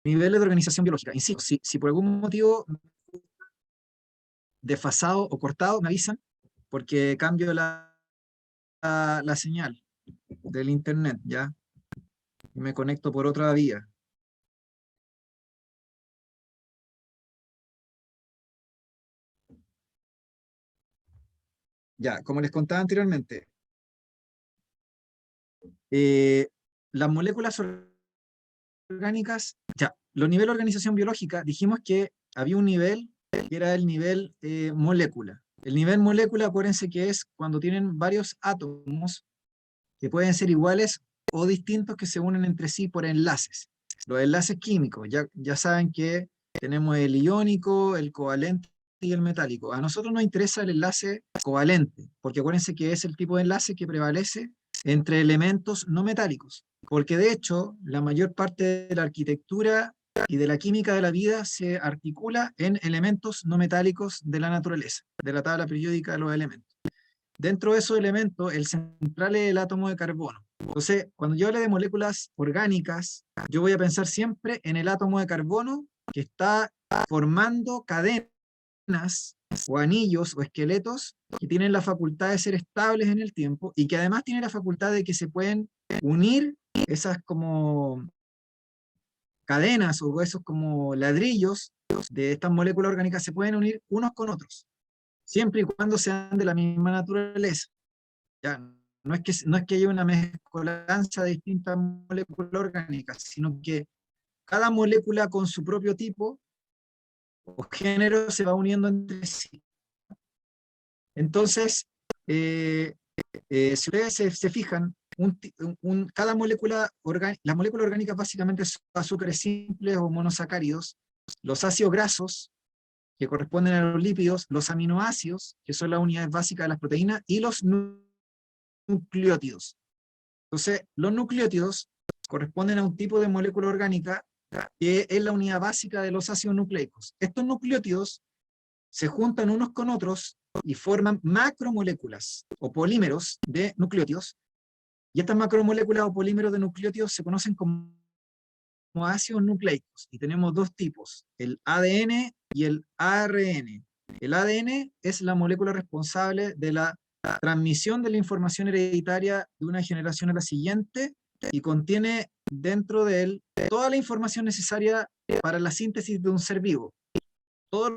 niveles de organización biológica. Insisto, si por algún motivo desfasado o cortado, me avisan, porque cambio la señal del internet, ¿ya? Y me conecto por otra vía. Ya, como les contaba anteriormente, eh, las moléculas orgánicas, ya, los niveles de organización biológica, dijimos que había un nivel que era el nivel molécula. El nivel molécula, acuérdense que es cuando tienen varios átomos que pueden ser iguales o distintos que se unen entre sí por enlaces. Los enlaces químicos, ya saben que tenemos el iónico, el covalente y el metálico. A nosotros nos interesa el enlace covalente, porque acuérdense que es el tipo de enlace que prevalece entre elementos no metálicos, porque de hecho la mayor parte de la arquitectura y de la química de la vida se articula en elementos no metálicos de la naturaleza, de la tabla periódica de los elementos. Dentro de esos elementos, el central es el átomo de carbono. Entonces, cuando yo hable de moléculas orgánicas, yo voy a pensar siempre en el átomo de carbono que está formando cadenas o anillos o esqueletos que tienen la facultad de ser estables en el tiempo y que además tienen la facultad de que se pueden unir esas como cadenas o esos como ladrillos de estas moléculas orgánicas se pueden unir unos con otros, siempre y cuando sean de la misma naturaleza. Ya, no es que haya una mezcolanza de distintas moléculas orgánicas, sino que cada molécula con su propio tipo o género se va uniendo entre sí. Entonces, eh, si ustedes se fijan, cada molécula las moléculas orgánicas básicamente son azúcares simples o monosacáridos, los ácidos grasos, que corresponden a los lípidos, los aminoácidos, que son las unidades básicas de las proteínas, y los nucleótidos. Entonces, los nucleótidos corresponden a un tipo de molécula orgánica que es la unidad básica de los ácidos nucleicos. Estos nucleótidos se juntan unos con otros y forman macromoléculas o polímeros de nucleótidos. Y estas macromoléculas o polímeros de nucleótidos se conocen como ácidos nucleicos. Y tenemos dos tipos, el ADN y el ARN. El ADN es la molécula responsable de la transmisión de la información hereditaria de una generación a la siguiente y contiene dentro de él toda la información necesaria para la síntesis de un ser vivo. Todos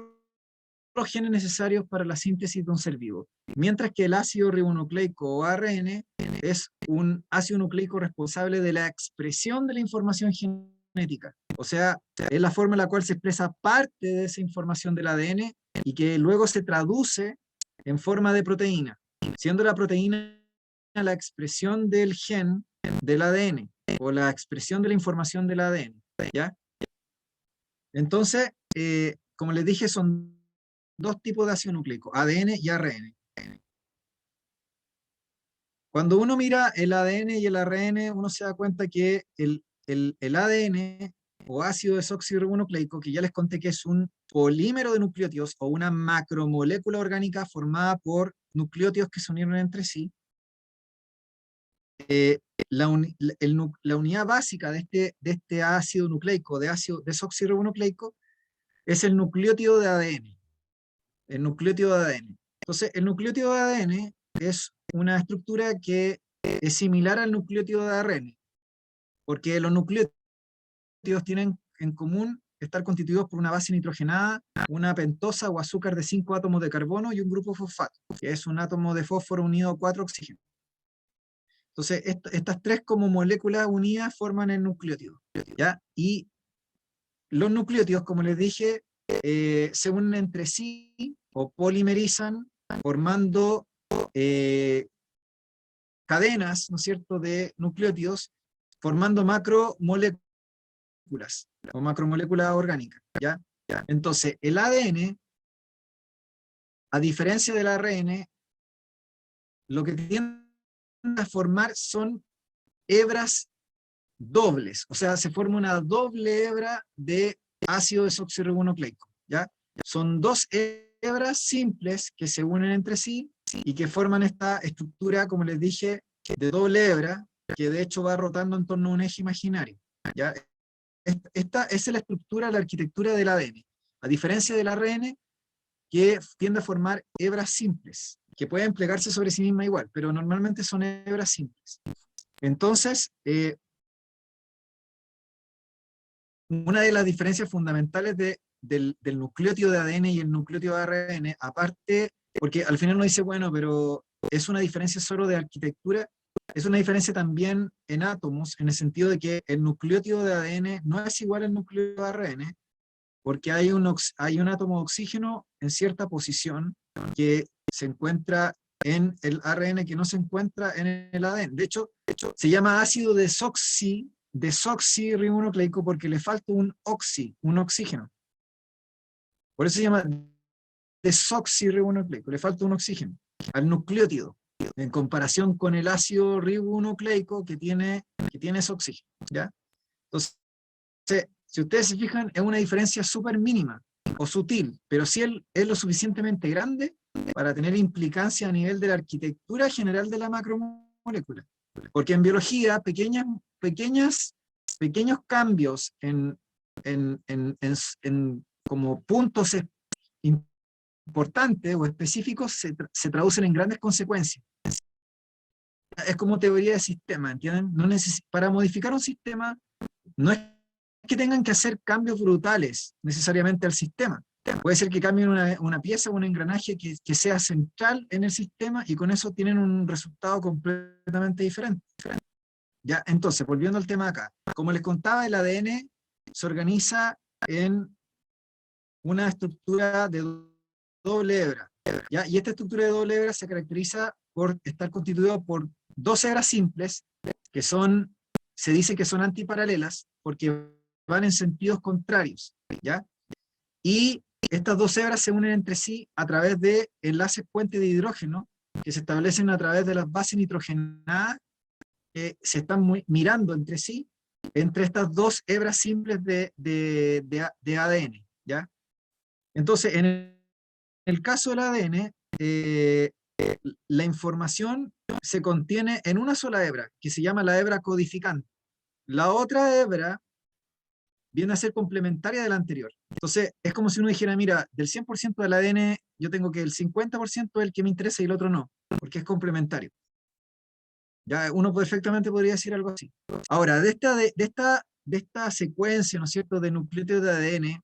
los genes necesarios para la síntesis de un ser vivo. Mientras que el ácido ribonucleico o ARN es un ácido nucleico responsable de la expresión de la información genética. O sea, es la forma en la cual se expresa parte de esa información del ADN y que luego se traduce en forma de proteína, siendo la proteína la expresión del gen del ADN o la expresión de la información del ADN. ¿Ya? Entonces, como les dije, son dos tipos de ácido nucleico, ADN y ARN. Cuando uno mira el ADN y el ARN, uno se da cuenta que el ADN o ácido desoxirribonucleico, que ya les conté que es un polímero de nucleótidos o una macromolécula orgánica formada por nucleótidos que se unieron entre sí, eh, la unidad básica de este ácido nucleico, de ácido desoxirribonucleico, es el nucleótido de ADN. El nucleótido de ADN. Entonces, el nucleótido de ADN es una estructura que es similar al nucleótido de ARN, porque los nucleótidos tienen en común estar constituidos por una base nitrogenada, una pentosa o azúcar de 5 átomos de carbono y un grupo fosfato, que es un átomo de fósforo unido a 4 oxígenos. Entonces, estas tres como moléculas unidas forman el nucleótido, ¿ya? Y los nucleótidos, como les dije, se unen entre sí o polimerizan formando cadenas, ¿no es cierto?, de nucleótidos, formando macromoléculas o macromoléculas orgánicas, ¿ya? Entonces, el ADN, a diferencia del ARN, lo que tiende a formar son hebras dobles, o sea, se forma una doble hebra de ácido desoxirribonucleico, ¿ya? Son dos hebras simples que se unen entre sí y que forman esta estructura, como les dije, de doble hebra, que de hecho va rotando en torno a un eje imaginario, ¿ya? esta es la estructura, la arquitectura del ADN. A diferencia del ARN, que tiende a formar hebras simples, que pueden plegarse sobre sí misma igual, pero normalmente son hebras simples. Entonces, una de las diferencias fundamentales del nucleótido de ADN y el nucleótido de ARN, aparte, porque al final uno dice, bueno, pero es una diferencia solo de arquitectura, es una diferencia también en átomos, en el sentido de que el nucleótido de ADN no es igual al nucleótido de ARN, porque hay un átomo de oxígeno en cierta posición que se encuentra en el ARN que no se encuentra en el ADN. De hecho se llama ácido desoxirribonucleico porque le falta un oxígeno. Por eso se llama desoxirribonucleico, le falta un oxígeno al nucleótido, en comparación con el ácido ribonucleico que tiene ese oxígeno, ¿ya? Entonces, si ustedes se fijan, es una diferencia súper mínima o sutil, pero sí es lo suficientemente grande para tener implicancia a nivel de la arquitectura general de la macromolécula. Porque en biología, pequeños cambios en como puntos importantes o específicos se traducen en grandes consecuencias. Es como teoría de sistema, ¿entienden? Para modificar un sistema, no es que tengan que hacer cambios brutales necesariamente al sistema. Puede ser que cambien una pieza o un engranaje que sea central en el sistema y con eso tienen un resultado completamente diferente. Ya, entonces, volviendo al tema acá. Como les contaba, el ADN se organiza en una estructura de doble hebra. ¿Ya? Y esta estructura de doble hebra se caracteriza por estar constituido por dos hebras simples, que se dice que son antiparalelas, porque van en sentidos contrarios, ¿ya? Y estas dos hebras se unen entre sí a través de enlaces puente de hidrógeno, que se establecen a través de las bases nitrogenadas, que se están mirando entre sí, entre estas dos hebras simples de ADN, ¿ya? Entonces, en el caso del ADN, la información se contiene en una sola hebra, que se llama la hebra codificante. La otra hebra viene a ser complementaria de la anterior. Entonces, es como si uno dijera, mira, del 100% del ADN, yo tengo que el 50% es el que me interesa y el otro no, porque es complementario. Ya uno perfectamente podría decir algo así. Ahora, de esta secuencia, ¿no es cierto?, de nucleótidos de ADN,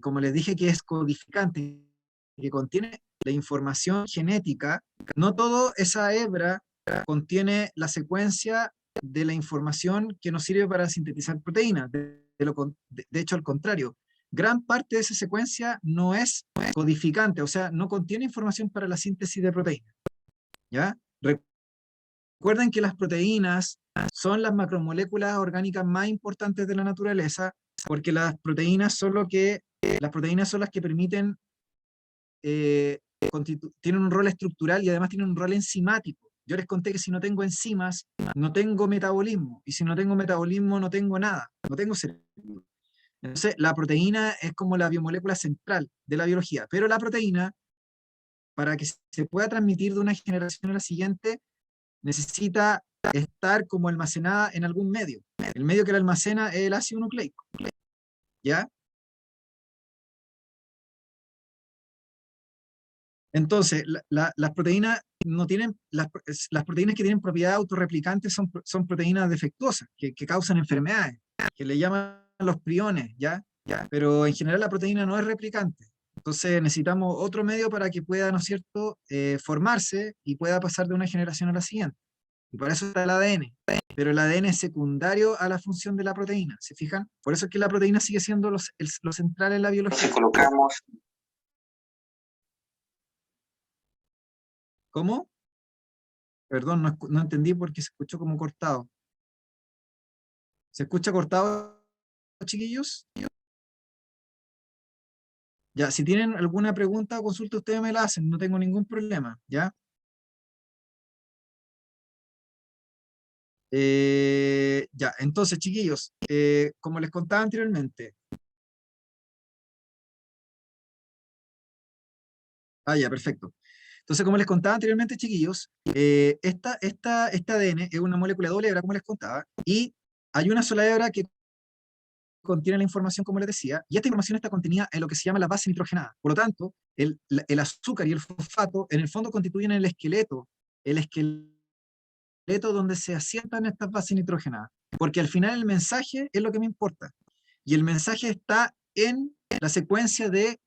como les dije que es codificante, que contiene la información genética, no toda esa hebra contiene la secuencia de la información que nos sirve para sintetizar proteínas. De hecho, al contrario, gran parte de esa secuencia no es codificante, o sea, no contiene información para la síntesis de proteínas. ¿Ya? Recuerden que las proteínas son las macromoléculas orgánicas más importantes de la naturaleza, porque las proteínas son las que permiten, tienen un rol estructural y además tienen un rol enzimático. Yo les conté que si no tengo enzimas, no tengo metabolismo, y si no tengo metabolismo, no tengo nada, no tengo cerebro. Entonces, la proteína es como la biomolécula central de la biología, pero la proteína, para que se pueda transmitir de una generación a la siguiente, necesita estar como almacenada en algún medio. El medio que la almacena es el ácido nucleico. ¿Ya? Entonces, las proteínas no tienen, las proteínas que tienen propiedades autorreplicantes son proteínas defectuosas, que causan enfermedades, que le llaman los priones, ¿ya? Pero en general la proteína no es replicante. Entonces necesitamos otro medio para que pueda, ¿no es cierto?, formarse y pueda pasar de una generación a la siguiente. Y para eso está el ADN. Pero el ADN es secundario a la función de la proteína, ¿se fijan? Por eso es que la proteína sigue siendo lo central en la biología. Entonces colocamos. ¿Cómo? Perdón, no entendí porque se escuchó como cortado. ¿Se escucha cortado, chiquillos? Ya, si tienen alguna pregunta o consulta, ustedes me la hacen, no tengo ningún problema, ¿ya? Ya, entonces, chiquillos, como les contaba anteriormente. Ya, perfecto. Entonces, como les contaba anteriormente, chiquillos, este ADN es una molécula doble hebra, como les contaba, y hay una sola hebra que contiene la información, como les decía, y esta información está contenida en lo que se llama la base nitrogenada. Por lo tanto, el azúcar y el fosfato en el fondo constituyen el esqueleto donde se asientan estas bases nitrogenadas, porque al final el mensaje es lo que me importa, y el mensaje está en la secuencia de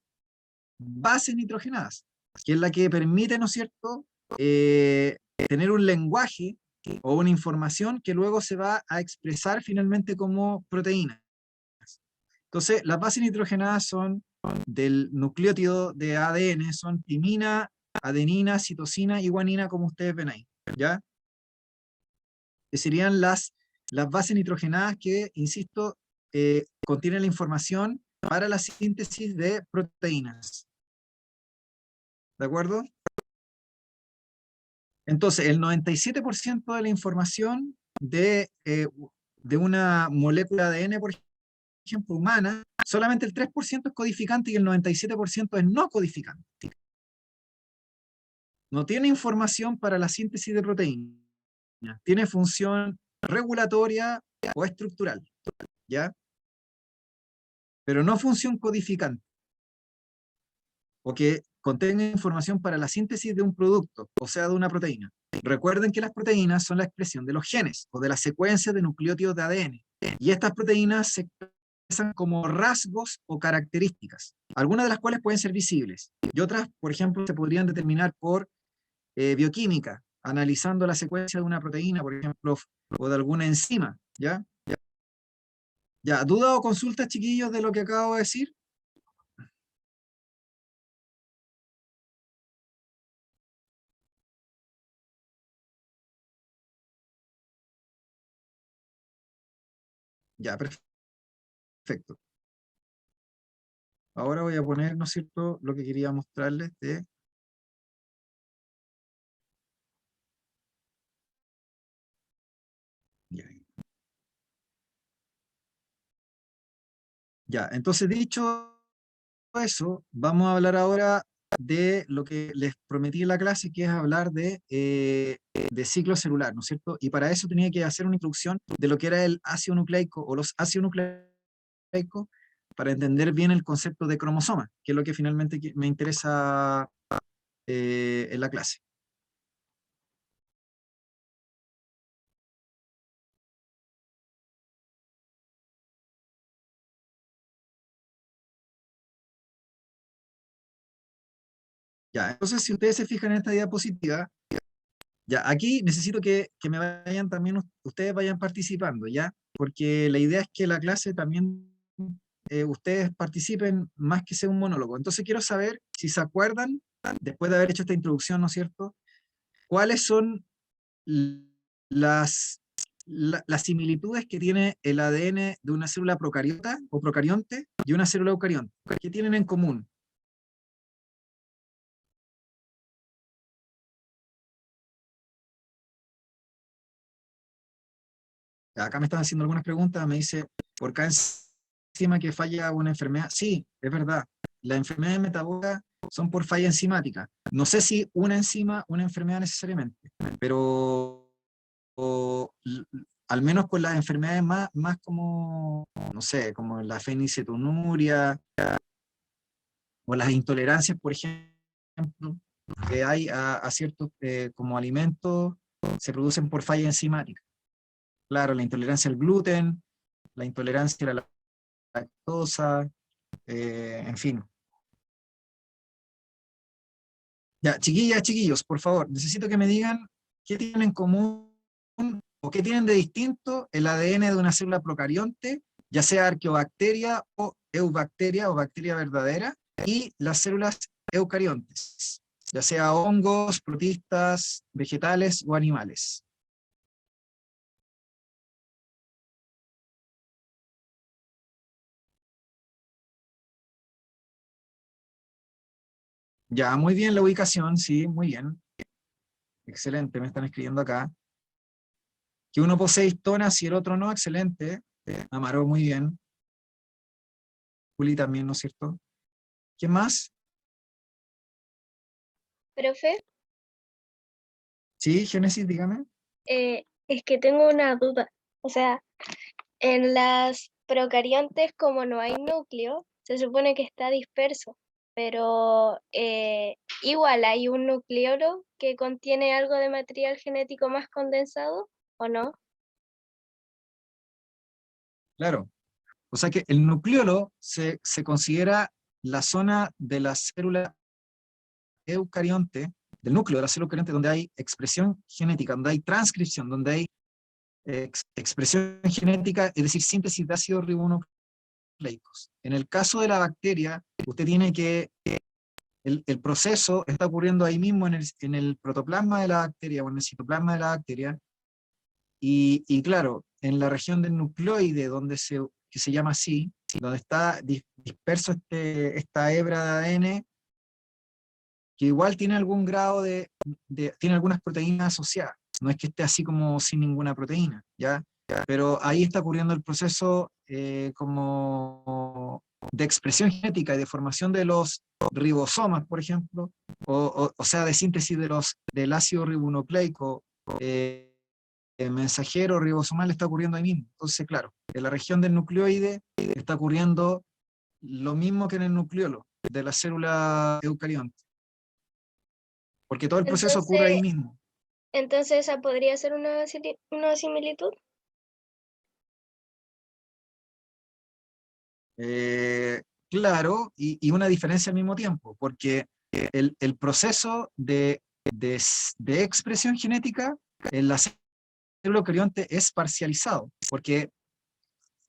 bases nitrogenadas, que es la que permite, ¿no es cierto?, tener un lenguaje o una información que luego se va a expresar finalmente como proteínas. Entonces, las bases nitrogenadas son del nucleótido de ADN, son timina, adenina, citosina y guanina, como ustedes ven ahí, ¿ya? Que serían las bases nitrogenadas que, insisto, contienen la información para la síntesis de proteínas. ¿De acuerdo? Entonces, el 97% de la información de una molécula de ADN, por ejemplo, humana, solamente el 3% es codificante y el 97% es no codificante. No tiene información para la síntesis de proteínas. Tiene función regulatoria o estructural, ¿ya? Pero no función codificante, o que contenga información para la síntesis de un producto, o sea, de una proteína. Recuerden que las proteínas son la expresión de los genes o de la secuencia de nucleótidos de ADN. Y estas proteínas se expresan como rasgos o características, algunas de las cuales pueden ser visibles. Y otras, por ejemplo, se podrían determinar por bioquímica, analizando la secuencia de una proteína, por ejemplo, o de alguna enzima. ¿Ya? ¿Ya? ¿Duda o consultas, chiquillos, de lo que acabo de decir? Ya, perfecto. Ahora voy a poner, ¿no es cierto?, lo que quería mostrarles de... Ya, ya, entonces dicho eso, vamos a hablar ahora de lo que les prometí en la clase, que es hablar de ciclo celular, ¿no es cierto? Y para eso tenía que hacer una introducción de lo que era el ácido nucleico o los ácidos nucleicos para entender bien el concepto de cromosoma, que es lo que finalmente me interesa en la clase. Ya, entonces si ustedes se fijan en esta diapositiva, ya, aquí necesito que me vayan también, ustedes vayan participando, ¿ya? Porque la idea es que la clase también ustedes participen más que sea un monólogo. Entonces quiero saber si se acuerdan, después de haber hecho esta introducción, ¿no es cierto? ¿Cuáles son l- las, las similitudes que tiene el ADN de una célula procariota o procarionte y una célula eucarionte? ¿Qué tienen en común? Acá me están haciendo algunas preguntas, me dice, ¿por cada enzima que falla una enfermedad? Sí, es verdad. Las enfermedades metabólicas son por falla enzimática. No sé si una enzima, una enfermedad necesariamente, pero al menos con las enfermedades más como, no sé, como la fenilcetonuria o las intolerancias, por ejemplo, que hay a ciertos como alimentos, se producen por falla enzimática. Claro, la intolerancia al gluten, la intolerancia a la lactosa, en fin. Ya, chiquillas, chiquillos, por favor, necesito que me digan qué tienen en común o qué tienen de distinto el ADN de una célula procarionte, ya sea arqueobacteria o eubacteria o bacteria verdadera, y las células eucariontes, ya sea hongos, protistas, vegetales o animales. Ya, muy bien la ubicación, sí, muy bien. Excelente, me están escribiendo acá. Que uno posee histonas y el otro no, excelente. Amaró muy bien. Juli también, ¿no es cierto? ¿Quién más? Profe, Sí, Génesis, dígame. es que tengo una duda. O sea, en las procariontes, como no hay núcleo, se supone que está disperso, pero igual hay un nucleolo que contiene algo de material genético más condensado, ¿o no? Claro. O sea que el nucleolo se considera la zona de la célula eucarionte, del núcleo de la célula eucarionte, donde hay expresión genética, donde hay transcripción, donde hay expresión genética, es decir, síntesis de ácidos ribonucleicos. En el caso de la bacteria, usted tiene que, el proceso está ocurriendo ahí mismo en el protoplasma de la bacteria o en el citoplasma de la bacteria, y claro, en la región del nucleoide, que se llama así, donde está disperso esta hebra de ADN, que igual tiene algún grado tiene algunas proteínas asociadas. No es que esté así como sin ninguna proteína, ¿ya? Pero ahí está ocurriendo el proceso como de expresión genética y de formación de los ribosomas, por ejemplo, o sea, de síntesis del ácido ribonucleico mensajero ribosomal está ocurriendo ahí mismo. Entonces, claro, en la región del nucleoide está ocurriendo lo mismo que en el nucleolo de la célula eucarionte, porque todo el proceso ocurre ahí Entonces, mismo. entonces esa podría ser una similitud. Eh, claro, y una diferencia al mismo tiempo, porque el proceso de expresión genética en la célula eucarionte es parcializado, porque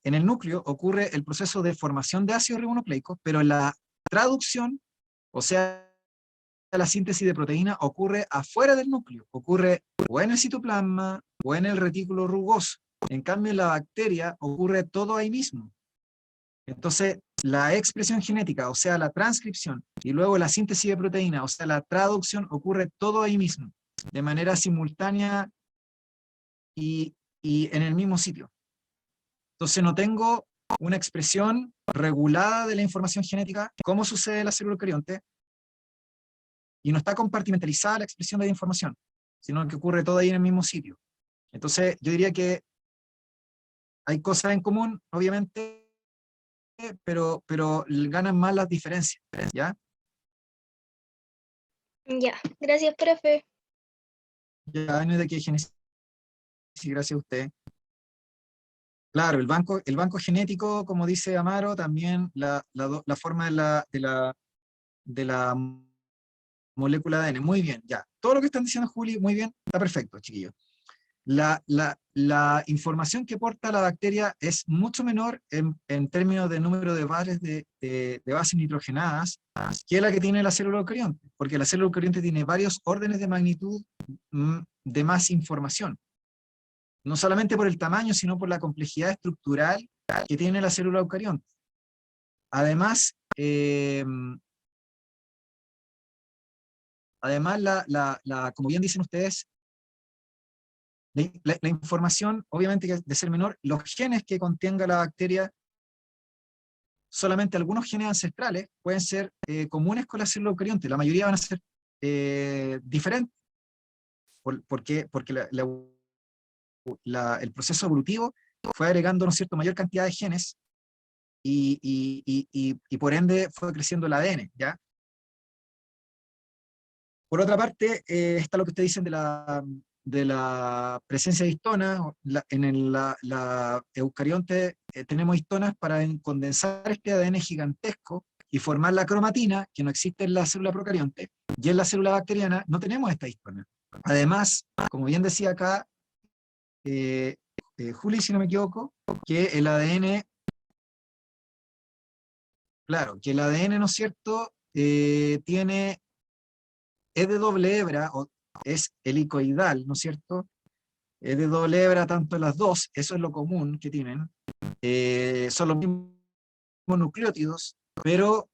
en el núcleo ocurre el proceso de formación de ácidos ribonucleicos, pero la traducción, o sea, la síntesis de proteína, ocurre afuera del núcleo, ocurre o en el citoplasma o en el retículo rugoso. En cambio, en la bacteria ocurre todo ahí mismo. Entonces, la expresión genética, o sea, la transcripción, y luego la síntesis de proteína, o sea, la traducción, ocurre todo ahí mismo, de manera simultánea y, y en el mismo sitio. Entonces, no tengo una expresión regulada de la información genética, como sucede en la célula eucarionte, y no está compartimentalizada la expresión de la información, sino que ocurre todo ahí en el mismo sitio. Entonces, yo diría que hay cosas en común, obviamente, pero ganan más las diferencias, ¿ya? Ya, gracias, profe. Ya no es de que Génesis, gracias a usted. Claro, el banco genético, como dice Amaro, también la forma de la molécula de ADN. Muy bien, ya. Todo lo que están diciendo, Juli, muy bien, está perfecto, chiquillos. La información que porta la bacteria es mucho menor en términos de número de bases de bases nitrogenadas que la que tiene la célula eucarionte, porque la célula eucarionte tiene varios órdenes de magnitud de más información, no solamente por el tamaño, sino por la complejidad estructural que tiene la célula eucarionte. Además, además como bien dicen ustedes, la información, obviamente, que de ser menor, los genes que contenga la bacteria, solamente algunos genes ancestrales pueden ser comunes con la célula eucarionte, la mayoría van a ser diferentes, porque el proceso evolutivo fue agregando, ¿no es cierto?, mayor cantidad de genes y por ende fue creciendo el ADN, ¿ya? Por otra parte, está lo que ustedes dicen de la presencia de histonas. La eucarionte tenemos histonas para condensar este ADN gigantesco y formar la cromatina, que no existe en la célula procarionte, y en la célula bacteriana no tenemos esta histona. Además, como bien decía acá, Juli, si no me equivoco, que el ADN, claro, que el ADN, ¿no es cierto?, es de doble hebra, o es helicoidal, ¿no es cierto? Es de doble hebra tanto las dos, eso es lo común que tienen. Son los mismos nucleótidos, pero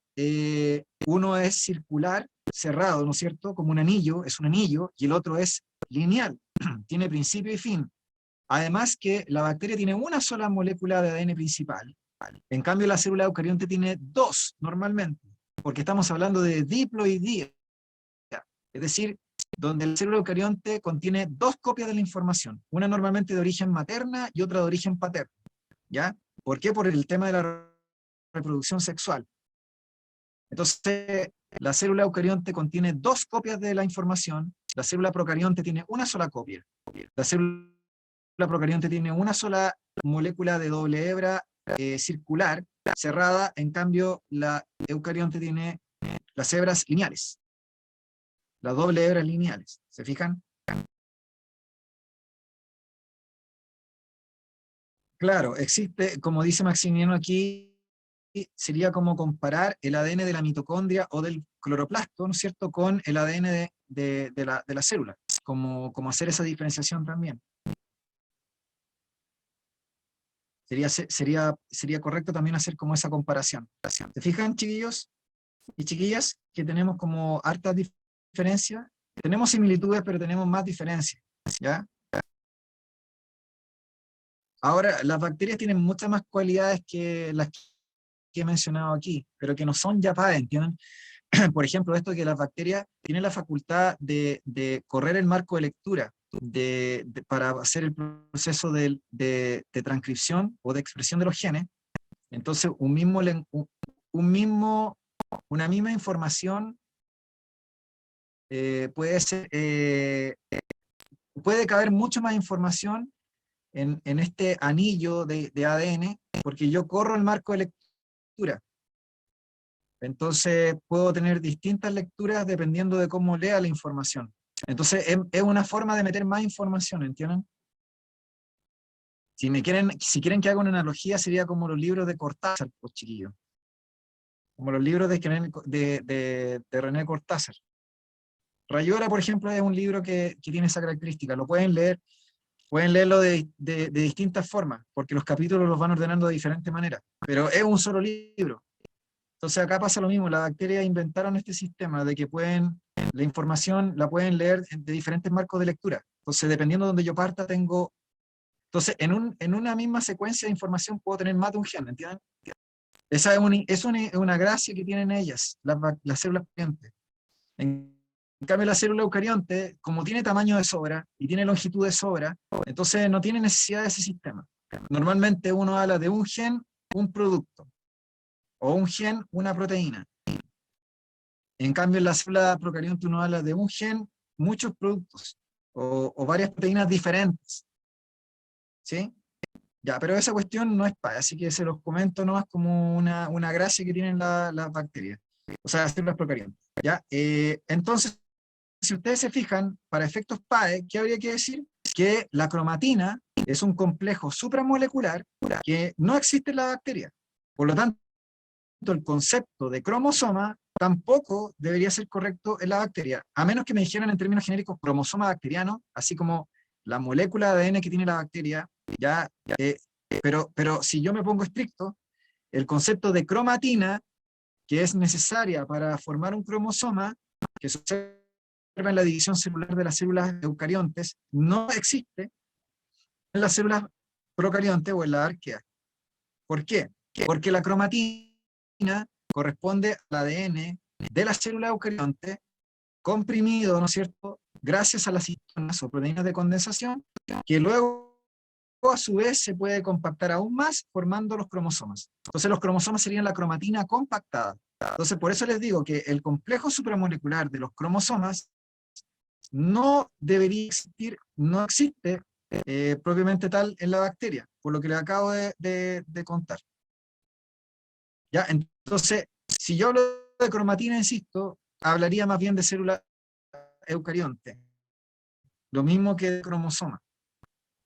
uno es circular, cerrado, ¿no es cierto? Como un anillo, es un anillo, y el otro es lineal, tiene principio y fin. Además que la bacteria tiene una sola molécula de ADN principal, en cambio la célula eucarionte tiene dos normalmente, porque estamos hablando de diploidía, es decir, donde el célula eucarionte contiene dos copias de la información, una normalmente de origen materna y otra de origen paterno, ¿ya? ¿Por qué? Por el tema de la reproducción sexual. Entonces, la célula eucarionte contiene 2 copias de la información, la célula procarionte tiene una sola copia. La célula procarionte tiene una sola molécula de doble hebra circular, cerrada, en cambio la eucarionte tiene las hebras lineales, las doble hebras lineales. ¿Se fijan? Claro, existe, como dice Maximiano aquí, sería como comparar el ADN de la mitocondria o del cloroplasto, ¿no es cierto?, con el ADN de la célula, como hacer esa diferenciación también. Sería correcto también hacer como esa comparación. ¿Se fijan, chiquillos y chiquillas, que tenemos como hartas diferencias? Tenemos similitudes, pero tenemos más diferencias, ¿ya? Ahora, las bacterias tienen muchas más cualidades que las que he mencionado aquí, pero que no son ya PAE, ¿entienden? Por ejemplo, esto que las bacterias tienen la facultad de correr el marco de lectura para hacer el proceso de transcripción o de expresión de los genes. Entonces, una misma información puede caber mucho más información en este anillo de ADN, porque yo corro el marco de lectura. Entonces puedo tener distintas lecturas dependiendo de cómo lea la información. Entonces es una forma de meter más información, ¿entienden? Si quieren que haga una analogía, sería como los libros de Cortázar, pues chiquillos. Como los libros de René Cortázar. Rayuela, por ejemplo, es un libro que tiene esa característica. Lo pueden leerlo de distintas formas, porque los capítulos los van ordenando de diferentes maneras. Pero es un solo libro. Entonces acá pasa lo mismo, las bacterias inventaron este sistema de que la información la pueden leer de diferentes marcos de lectura. Entonces, dependiendo de donde yo parta, entonces, en una misma secuencia de información puedo tener más de un gen, ¿entienden? Esa es una gracia que tienen ellas, las células eucariontes. En cambio, la célula eucarionte, como tiene tamaño de sobra y tiene longitud de sobra, entonces no tiene necesidad de ese sistema. Normalmente uno habla de un gen, un producto, o un gen, una proteína. En cambio, en la célula procarionte uno habla de un gen, muchos productos, o varias proteínas diferentes. ¿Sí? Ya, pero esa cuestión no es PAE, así que se los comento nomás como una gracia que tienen las bacterias, o sea, las células procariontes. ¿Ya? Entonces, si ustedes se fijan, para efectos PAE, ¿qué habría que decir? Que la cromatina es un complejo supramolecular que no existe en la bacteria. Por lo tanto, el concepto de cromosoma tampoco debería ser correcto en la bacteria, a menos que me dijeran en términos genéricos cromosoma bacteriano, así como la molécula de ADN que tiene la bacteria, ya, pero si yo me pongo estricto, el concepto de cromatina, que es necesaria para formar un cromosoma, que se observa en la división celular de las células eucariontes, no existe en las células procariontes o en la arquea. ¿Por qué? Porque la cromatina corresponde al ADN de la célula eucarionte comprimido, ¿no es cierto?, gracias a las histonas o proteínas de condensación, que luego a su vez se puede compactar aún más formando los cromosomas. Entonces los cromosomas serían la cromatina compactada. Entonces por eso les digo que el complejo supramolecular de los cromosomas no debería existir, no existe propiamente tal en la bacteria, por lo que les acabo de contar. ¿Ya? Entonces, si yo hablo de cromatina, insisto, hablaría más bien de célula eucarionte, lo mismo que de cromosoma.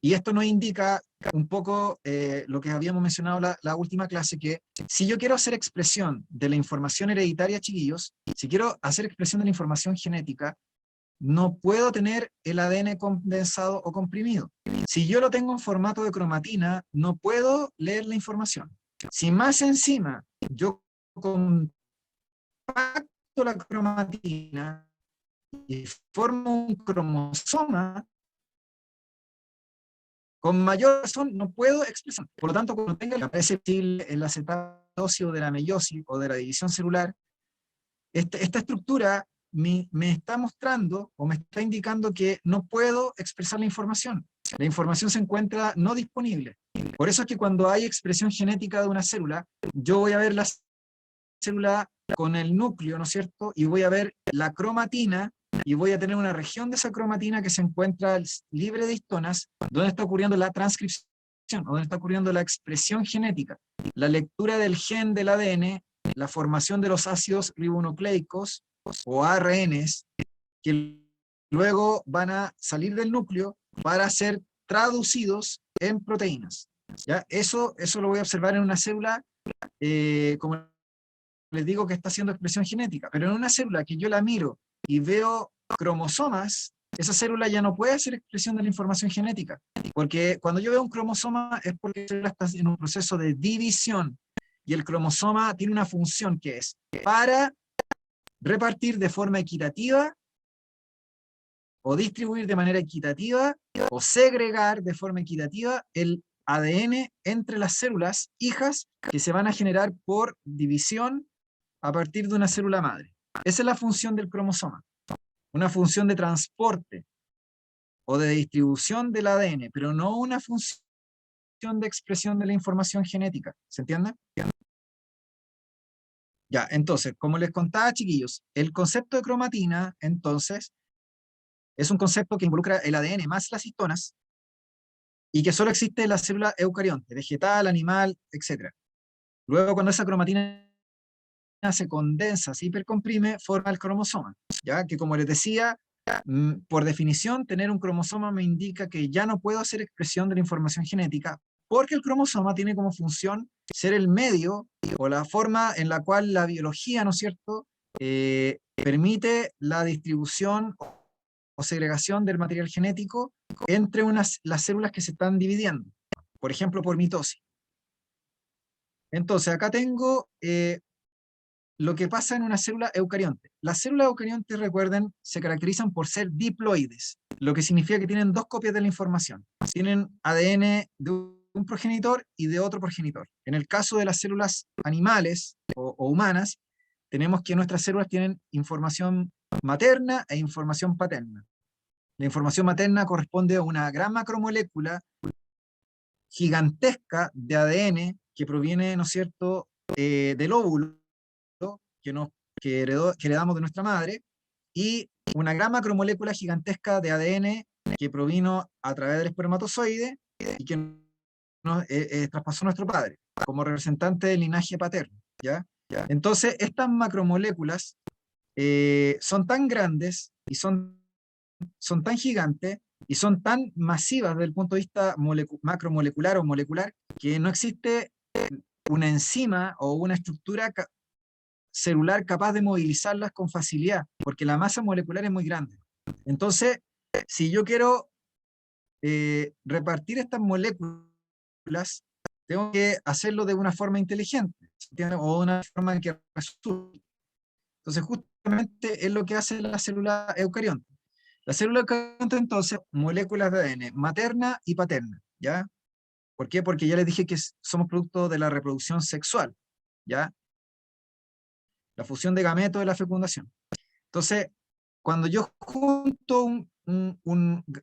Y esto nos indica un poco lo que habíamos mencionado la última clase, que si yo quiero hacer expresión de la información hereditaria, chiquillos, si quiero hacer expresión de la información genética, no puedo tener el ADN condensado o comprimido. Si yo lo tengo en formato de cromatina, no puedo leer la información. Si más encima yo compacto la cromatina y formo un cromosoma, con mayor razón no puedo expresar. Por lo tanto, cuando tenga el acetato de la meiosis o de la división celular, esta estructura me está mostrando o me está indicando que no puedo expresar la información. La información se encuentra no disponible. Por eso es que cuando hay expresión genética de una célula, yo voy a ver la célula con el núcleo, ¿no es cierto? Y voy a ver la cromatina, y voy a tener una región de esa cromatina que se encuentra libre de histonas, donde está ocurriendo la transcripción, o donde está ocurriendo la expresión genética, la lectura del gen del ADN, la formación de los ácidos ribonucleicos, o ARNs, que luego van a salir del núcleo para ser traducidos en proteínas. ¿Ya? Eso lo voy a observar en una célula, como les digo, que está haciendo expresión genética, pero en una célula que yo la miro y veo cromosomas, esa célula ya no puede hacer expresión de la información genética, porque cuando yo veo un cromosoma es porque la célula está en un proceso de división, y el cromosoma tiene una función que es para repartir de forma equitativa, o distribuir de manera equitativa, o segregar de forma equitativa el ADN entre las células hijas que se van a generar por división a partir de una célula madre. Esa es la función del cromosoma, una función de transporte o de distribución del ADN, pero no una función de expresión de la información genética. ¿Se entiende? Ya, entonces, como les contaba, chiquillos, el concepto de cromatina, entonces, es un concepto que involucra el ADN más las histonas, y que solo existe en la célula eucarionte, vegetal, animal, etc. Luego, cuando esa cromatina se condensa, se hipercomprime, forma el cromosoma, ¿ya? Que, como les decía, por definición, tener un cromosoma me indica que ya no puedo hacer expresión de la información genética, porque el cromosoma tiene como función ser el medio o la forma en la cual la biología, ¿no es cierto?, permite la distribución o segregación del material genético entre las células que se están dividiendo, por ejemplo, por mitosis. Entonces, acá tengo lo que pasa en una célula eucarionte. Las células eucariontes, recuerden, se caracterizan por ser diploides, lo que significa que tienen dos copias de la información. Tienen ADN de un progenitor y de otro progenitor. En el caso de las células animales o humanas, tenemos que nuestras células tienen información materna e información paterna. La información materna corresponde a una gran macromolécula gigantesca de ADN que proviene, ¿no es cierto?, del óvulo que heredamos de nuestra madre, y una gran macromolécula gigantesca de ADN que provino a través del espermatozoide y que traspasó a nuestro padre, como representante del linaje paterno, ¿ya? Entonces, estas macromoléculas son tan grandes y son tan gigantes y son tan masivas desde el punto de vista macromolecular o molecular, que no existe una enzima o una estructura celular capaz de movilizarlas con facilidad, porque la masa molecular es muy grande. Entonces, si yo quiero repartir estas moléculas, tengo que hacerlo de una forma inteligente, ¿entiendes? O de una forma que resulte. Entonces, justamente es lo que hace la célula eucarionte. La célula eucarionte, entonces, moléculas de ADN materna y paterna, ¿ya? ¿Por qué? Porque ya les dije que somos producto de la reproducción sexual, ¿ya? La fusión de gametos de la fecundación. Entonces, cuando yo junto un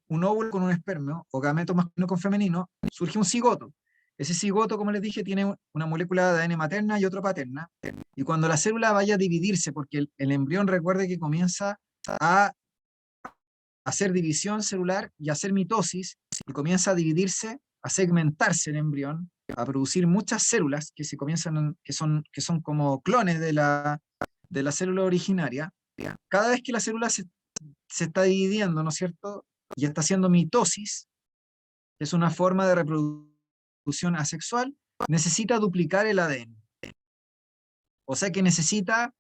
óvulo con un espermio, o gameto masculino con femenino, surge un cigoto. Ese cigoto, como les dije, tiene una molécula de ADN materna y otra paterna. Y cuando la célula vaya a dividirse, porque el embrión, recuerde que comienza a hacer división celular y a hacer mitosis, y comienza a dividirse, a segmentarse el embrión, a producir muchas células que son como clones de la célula originaria. Cada vez que la célula se está dividiendo, ¿no es cierto?, y está haciendo mitosis, que es una forma de reproducción asexual, necesita duplicar el ADN. O sea que necesita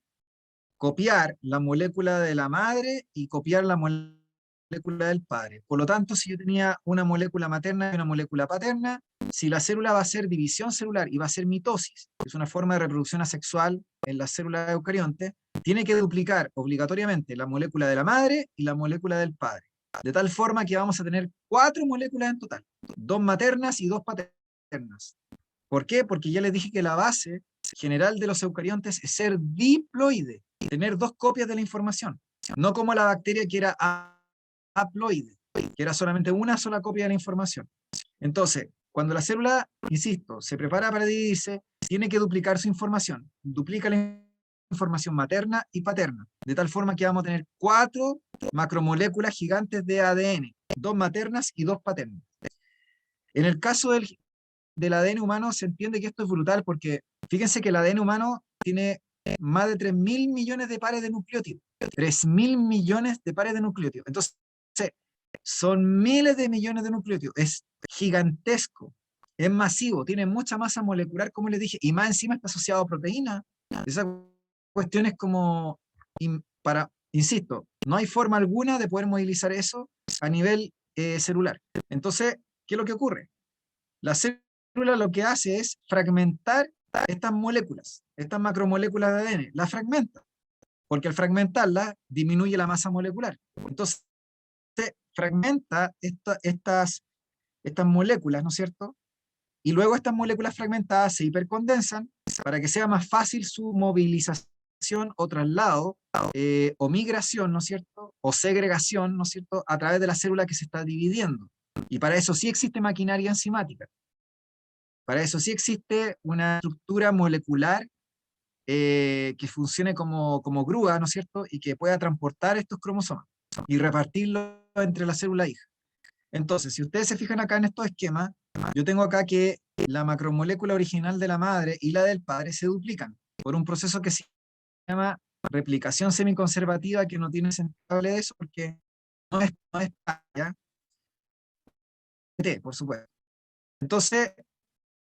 copiar la molécula de la madre y copiar la molécula del padre. Por lo tanto, si yo tenía una molécula materna y una molécula paterna, si la célula va a hacer división celular y va a hacer mitosis, que es una forma de reproducción asexual en las células eucariontes, tiene que duplicar obligatoriamente la molécula de la madre y la molécula del padre. De tal forma que vamos a tener 4 moléculas en total, 2 maternas y 2 paternas. ¿Por qué? Porque ya les dije que la base general de los eucariontes es ser diploide, tener 2 copias de la información, no como la bacteria que era haploide, que era solamente una sola copia de la información. Entonces, cuando la célula, insisto, se prepara para dividirse, tiene que duplicar su información. Duplica la información materna y paterna, de tal forma que vamos a tener 4 macromoléculas gigantes de ADN, 2 maternas y 2 paternas. En el caso del ADN humano se entiende que esto es brutal porque fíjense que el ADN humano tiene más de 3.000 millones de pares de nucleótidos. 3.000 millones de pares de nucleótidos. Entonces, son miles de millones de nucleótidos. Es gigantesco. Es masivo. Tiene mucha masa molecular, como les dije. Y más encima está asociado a proteínas. Esa cuestión es como, insisto, no hay forma alguna de poder movilizar eso a nivel celular. Entonces, ¿qué es lo que ocurre? La célula lo que hace es fragmentar estas moléculas, estas macromoléculas de ADN, las fragmenta, porque al fragmentarlas disminuye la masa molecular. Entonces, fragmenta estas moléculas, ¿no es cierto? Y luego estas moléculas fragmentadas se hipercondensan para que sea más fácil su movilización o traslado, o migración, ¿no es cierto? O segregación, ¿no es cierto? A través de la célula que se está dividiendo. Y para eso sí existe maquinaria enzimática. Para eso sí existe una estructura molecular que funcione como grúa, ¿no es cierto? Y que pueda transportar estos cromosomas y repartirlos entre la célula hija. Entonces, si ustedes se fijan acá en estos esquemas, yo tengo acá que la macromolécula original de la madre y la del padre se duplican por un proceso que se llama replicación semiconservativa, que no tiene sentido hablar de eso porque no es ¿ya? Por supuesto. Entonces,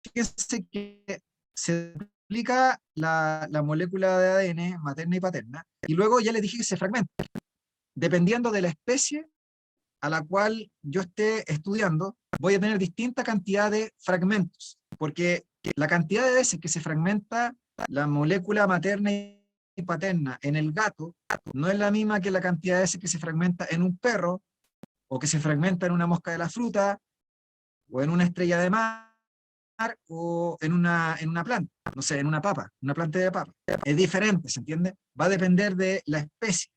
fíjense que se duplica la molécula de ADN materna y paterna, y luego ya les dije que se fragmenta. Dependiendo de la especie a la cual yo esté estudiando, voy a tener distinta cantidad de fragmentos, porque la cantidad de veces que se fragmenta la molécula materna y paterna en el gato no es la misma que la cantidad de veces que se fragmenta en un perro, o que se fragmenta en una mosca de la fruta, o en una estrella de mar, o en una planta, no sé, en una planta de papa. Es diferente, ¿se entiende? Va a depender de la especie.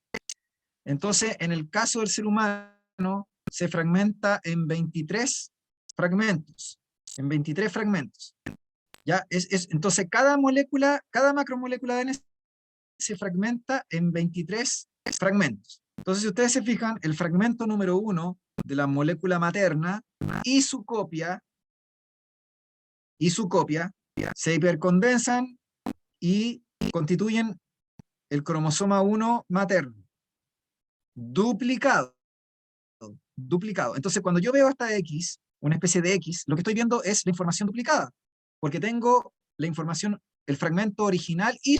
Entonces, en el caso del ser humano, se fragmenta en 23 fragmentos. En 23 fragmentos. ¿Ya? Entonces, cada macromolécula de ADN se fragmenta en 23 fragmentos. Entonces, si ustedes se fijan, el fragmento número 1 de la molécula materna y su copia se hipercondensan y constituyen el cromosoma 1 materno, duplicado. Entonces, cuando yo veo esta X, una especie de X, lo que estoy viendo es la información duplicada, porque tengo la información, el fragmento original y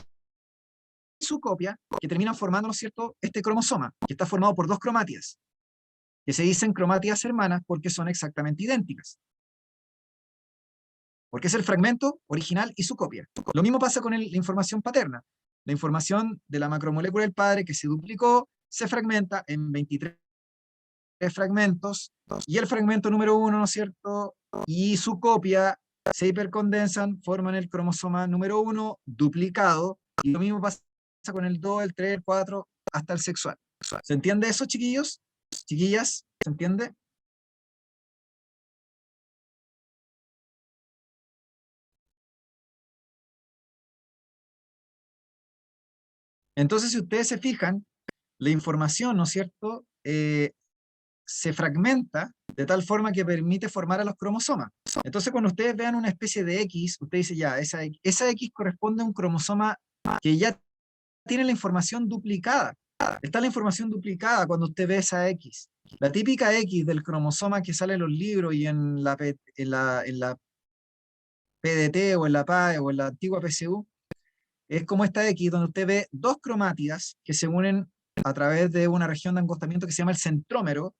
su copia, que terminan formando, ¿no es cierto?, este cromosoma, que está formado por 2 cromátidas, que se dicen cromátidas hermanas porque son exactamente idénticas. Porque es el fragmento original y su copia. Lo mismo pasa con la información paterna. La información de la macromolécula del padre que se duplicó se fragmenta en 23 fragmentos, y el fragmento número 1, ¿no es cierto?, y su copia se hipercondensan, forman el cromosoma número 1 duplicado, y lo mismo pasa con el 2, el 3, el 4, hasta el sexual. ¿Se entiende eso, chiquillos? ¿Chiquillas? ¿Se entiende? Entonces, si ustedes se fijan, la información, ¿no es cierto?, se fragmenta de tal forma que permite formar a los cromosomas. Entonces, cuando ustedes vean una especie de X, usted dice ya, esa X corresponde a un cromosoma que ya tiene la información duplicada. Está la información duplicada cuando usted ve esa X. La típica X del cromosoma que sale en los libros y en la PDT o en la PAE o en la antigua PCU, es como esta X donde usted ve 2 cromátidas que se unen a través de una región de angostamiento que se llama el centrómero,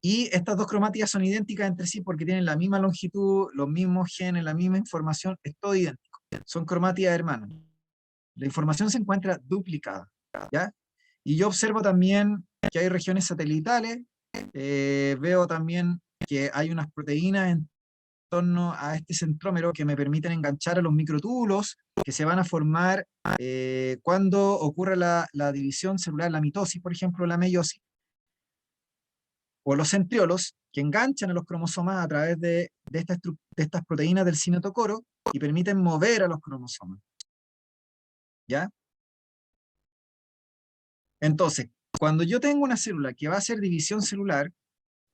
y estas 2 cromátidas son idénticas entre sí porque tienen la misma longitud, los mismos genes, la misma información, es todo idéntico. Son cromátidas hermanas. La información se encuentra duplicada, ¿ya? Y yo observo también que hay regiones satelitales, veo también que hay unas proteínas en torno a este centrómero que me permiten enganchar a los microtúbulos que se van a formar cuando ocurra la división celular, la mitosis, por ejemplo, la meiosis, o los centriolos, que enganchan a los cromosomas a través de estas proteínas del cinetocoro y permiten mover a los cromosomas. ¿Ya? Entonces, cuando yo tengo una célula que va a hacer división celular,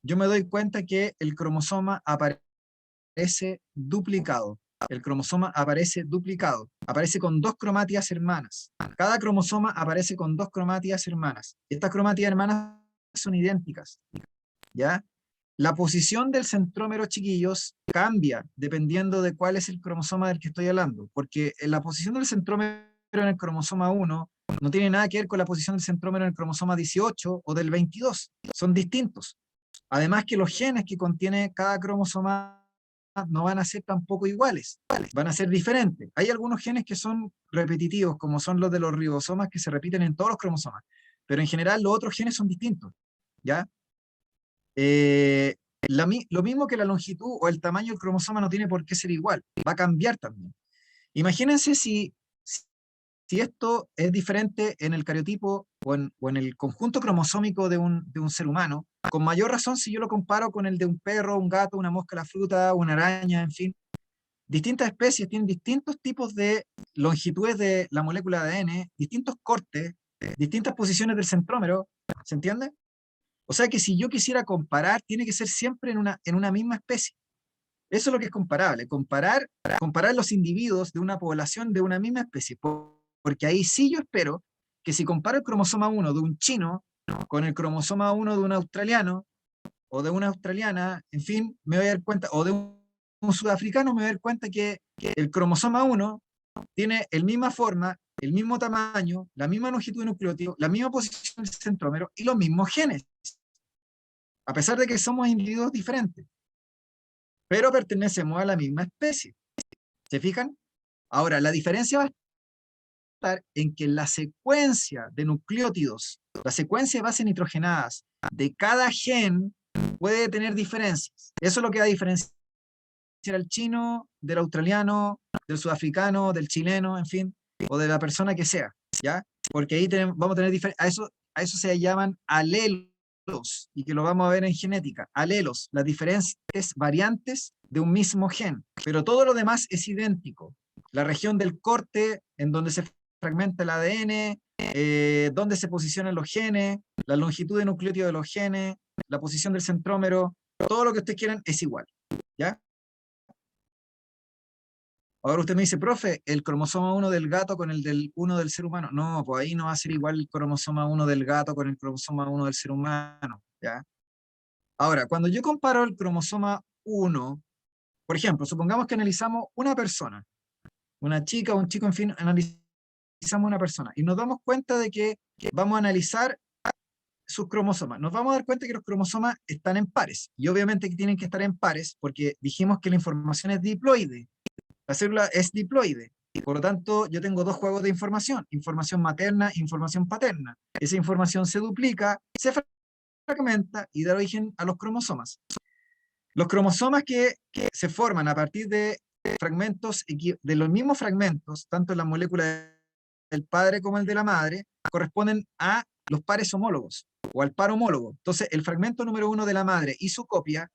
yo me doy cuenta que el cromosoma aparece duplicado. El cromosoma aparece duplicado. Aparece con 2 cromátidas hermanas. Cada cromosoma aparece con 2 cromátidas hermanas. Estas cromátidas hermanas son idénticas. ¿Ya? La posición del centrómero, chiquillos, cambia dependiendo de cuál es el cromosoma del que estoy hablando. Porque la posición del centrómero en el cromosoma 1 no tiene nada que ver con la posición del centrómero en el cromosoma 18 o del 22. Son distintos. Además que los genes que contiene cada cromosoma no van a ser tampoco iguales, van a ser diferentes. Hay algunos genes que son repetitivos, como son los de los ribosomas, que se repiten en todos los cromosomas, pero en general los otros genes son distintos, ¿ya? Lo mismo que la longitud o el tamaño del cromosoma no tiene por qué ser igual, va a cambiar también. Imagínense si esto es diferente en el cariotipo o en el conjunto cromosómico de un ser humano, con mayor razón si yo lo comparo con el de un perro, un gato, una mosca, la fruta, una araña, en fin. Distintas especies tienen distintos tipos de longitudes de la molécula de ADN, distintos cortes, distintas posiciones del centrómero, ¿se entiende? O sea que si yo quisiera comparar, tiene que ser siempre en una misma especie. Eso es lo que es comparable, comparar los individuos de una población de una misma especie. Porque ahí sí yo espero que si comparo el cromosoma 1 de un chino con el cromosoma 1 de un australiano o de una australiana, en fin, me voy a dar cuenta, o de un sudafricano, me voy a dar cuenta que el cromosoma 1 tiene la misma forma, el mismo tamaño, la misma longitud de nucleótido, la misma posición del centrómero y los mismos genes, a pesar de que somos individuos diferentes, pero pertenecemos a la misma especie. ¿Se fijan? Ahora, la diferencia va a estar en que la secuencia de nucleótidos, la secuencia de bases nitrogenadas de cada gen puede tener diferencias. Eso es lo que va a diferenciar al chino, del australiano, del sudafricano, del chileno, en fin, o de la persona que sea, ¿ya? Porque ahí vamos a tener diferencias. A eso se llaman alelos, y que lo vamos a ver en genética. Alelos, las diferentes variantes de un mismo gen, pero todo lo demás es idéntico. La región del corte, en donde se fragmenta el ADN, dónde se posicionan los genes, la longitud de nucleótido de los genes, la posición del centrómero, todo lo que ustedes quieran es igual, ¿ya? Ahora usted me dice, profe, el cromosoma 1 del gato con el del 1 del ser humano. No, pues ahí no va a ser igual el cromosoma 1 del gato con el cromosoma 1 del ser humano, ¿ya? Ahora, cuando yo comparo el cromosoma 1, por ejemplo, supongamos que analizamos una persona, una chica o un chico, en fin, analizamos una persona y nos damos cuenta de que vamos a analizar sus cromosomas. Nos vamos a dar cuenta que los cromosomas están en pares y obviamente que tienen que estar en pares porque dijimos que la información es diploide. La célula es diploide. Por lo tanto, yo tengo 2 juegos de información, información materna e información paterna. Esa información se duplica, se fragmenta y da origen a los cromosomas. Los cromosomas que se forman a partir de fragmentos, de los mismos fragmentos, tanto en la molécula del padre como el de la madre, corresponden a los pares homólogos o al par homólogo. Entonces, el fragmento número 1 de la madre y su copia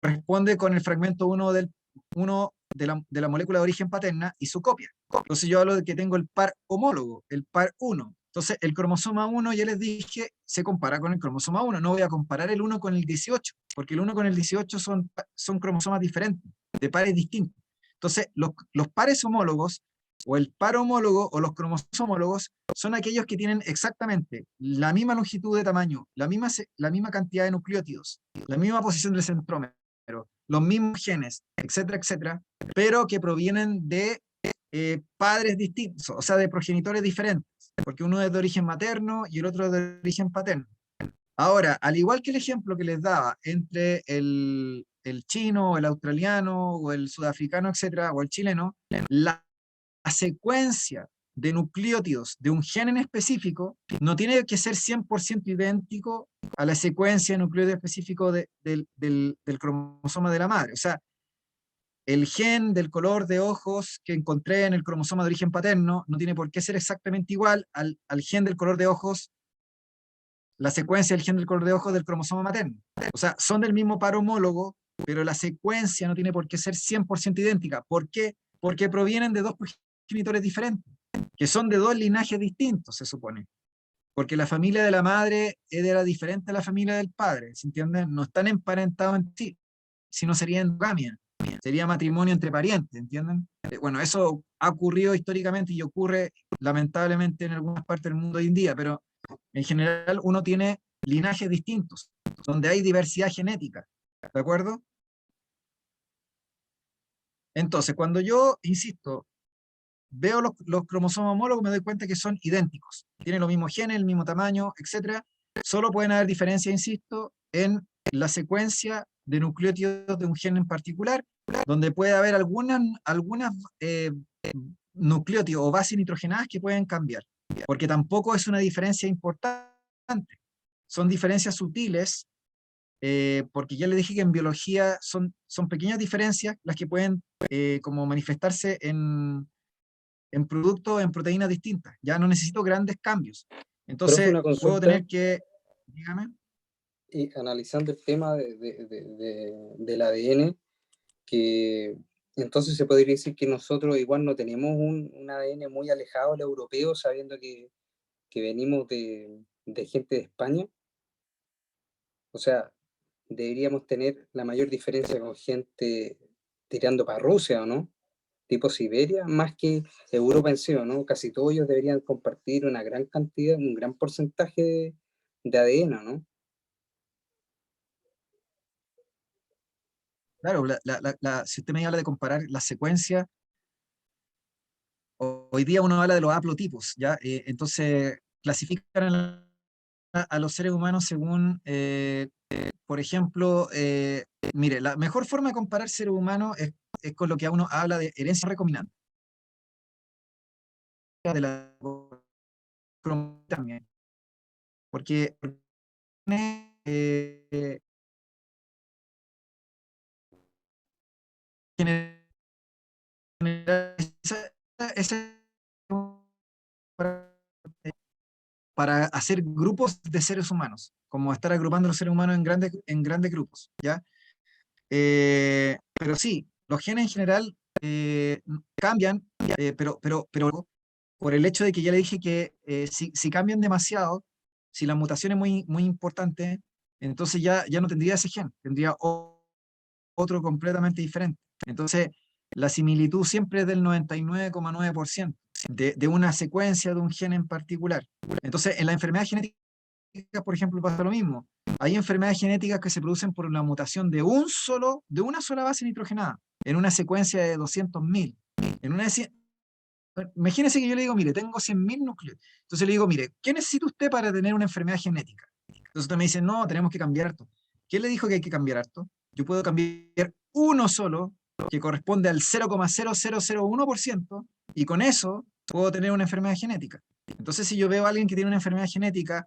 corresponde con el fragmento 1 de la molécula de origen paterna y su copia. Entonces yo hablo de que tengo el par homólogo, el par 1. Entonces el cromosoma 1, ya les dije, se compara con el cromosoma 1. No voy a comparar el 1 con el 18, porque el 1 con el 18 son cromosomas diferentes, de pares distintos. Entonces los pares homólogos, o el par homólogo, o los cromosomas homólogos, son aquellos que tienen exactamente la misma longitud de tamaño, la misma cantidad de nucleótidos, la misma posición del centrómero, los mismos genes, etcétera, etcétera, pero que provienen de padres distintos, o sea, de progenitores diferentes, porque uno es de origen materno y el otro es de origen paterno. Ahora, al igual que el ejemplo que les daba entre el chino, el australiano, o el sudafricano, etcétera, o el chileno, la secuencia de nucleótidos de un gen en específico no tiene que ser 100% idéntico a la secuencia de nucleótidos específico del cromosoma de la madre. O sea, el gen del color de ojos que encontré en el cromosoma de origen paterno no tiene por qué ser exactamente igual al gen del color de ojos la secuencia del gen del color de ojos del cromosoma materno. O sea, son del mismo par homólogo, pero la secuencia no tiene por qué ser 100% idéntica. ¿Por qué? Porque provienen de dos progenitores diferentes, que son de dos linajes distintos, se supone. Porque la familia de la madre era diferente a la familia del padre, ¿se entiende? No están emparentados en sí, sino sería endogamia, sería matrimonio entre parientes, ¿entienden? Bueno, eso ha ocurrido históricamente y ocurre lamentablemente en algunas partes del mundo hoy en día, pero en general uno tiene linajes distintos, donde hay diversidad genética, ¿de acuerdo? Entonces, cuando yo, insisto, veo los cromosomas homólogos, me doy cuenta que son idénticos. Tienen los mismos genes, el mismo tamaño, etcétera. Solo pueden haber diferencias, insisto, en la secuencia de nucleótidos de un gen en particular, donde puede haber algunas nucleótidos o bases nitrogenadas que pueden cambiar, porque tampoco es una diferencia importante. Son diferencias sutiles, porque ya le dije que en biología son pequeñas diferencias las que pueden como manifestarse en productos, en proteínas distintas. Ya no necesito grandes cambios. Profe, Entonces, una puedo consulta, tener que, dígame, y analizando el tema del ADN, que entonces se podría decir que nosotros igual no tenemos un ADN muy alejado al europeo, sabiendo que venimos de gente de España. O sea, deberíamos tener la mayor diferencia con gente tirando para Rusia, ¿o no? Tipo Siberia, más que Europa en sí, ¿o no? Casi todos ellos deberían compartir una gran cantidad, un gran porcentaje de ADN, ¿no? claro, si usted me habla de comparar la secuencia, hoy día uno habla de los haplotipos, ¿ya? Entonces, clasifican a los seres humanos según, por ejemplo, mire, la mejor forma de comparar seres humanos es con lo que uno habla de herencia recombinante, de la también, porque eh, esa, esa- para hacer grupos de seres humanos, como estar agrupando a los seres humanos en grandes grupos, ¿ya? Pero sí, los genes en general cambian, pero por el hecho de que ya le dije que si cambian demasiado, si la mutación es muy importante, entonces ya no tendría ese gen, tendría otro completamente diferente. Entonces, la similitud siempre es del 99,9% de una secuencia de un gen en particular. Entonces, en la enfermedad genética, por ejemplo, pasa lo mismo. Hay enfermedades genéticas que se producen por la mutación de una sola base nitrogenada, en una secuencia de 200.000. En una Imagínese que yo le digo, mire, tengo 100.000 núcleos. Entonces le digo, mire, ¿qué necesita usted para tener una enfermedad genética? Entonces usted me dice, no, tenemos que cambiar harto. ¿Quién le dijo que hay que cambiar harto? Yo puedo cambiar uno solo, que corresponde al 0,0001%, y con eso puedo tener una enfermedad genética. Entonces, si yo veo a alguien que tiene una enfermedad genética,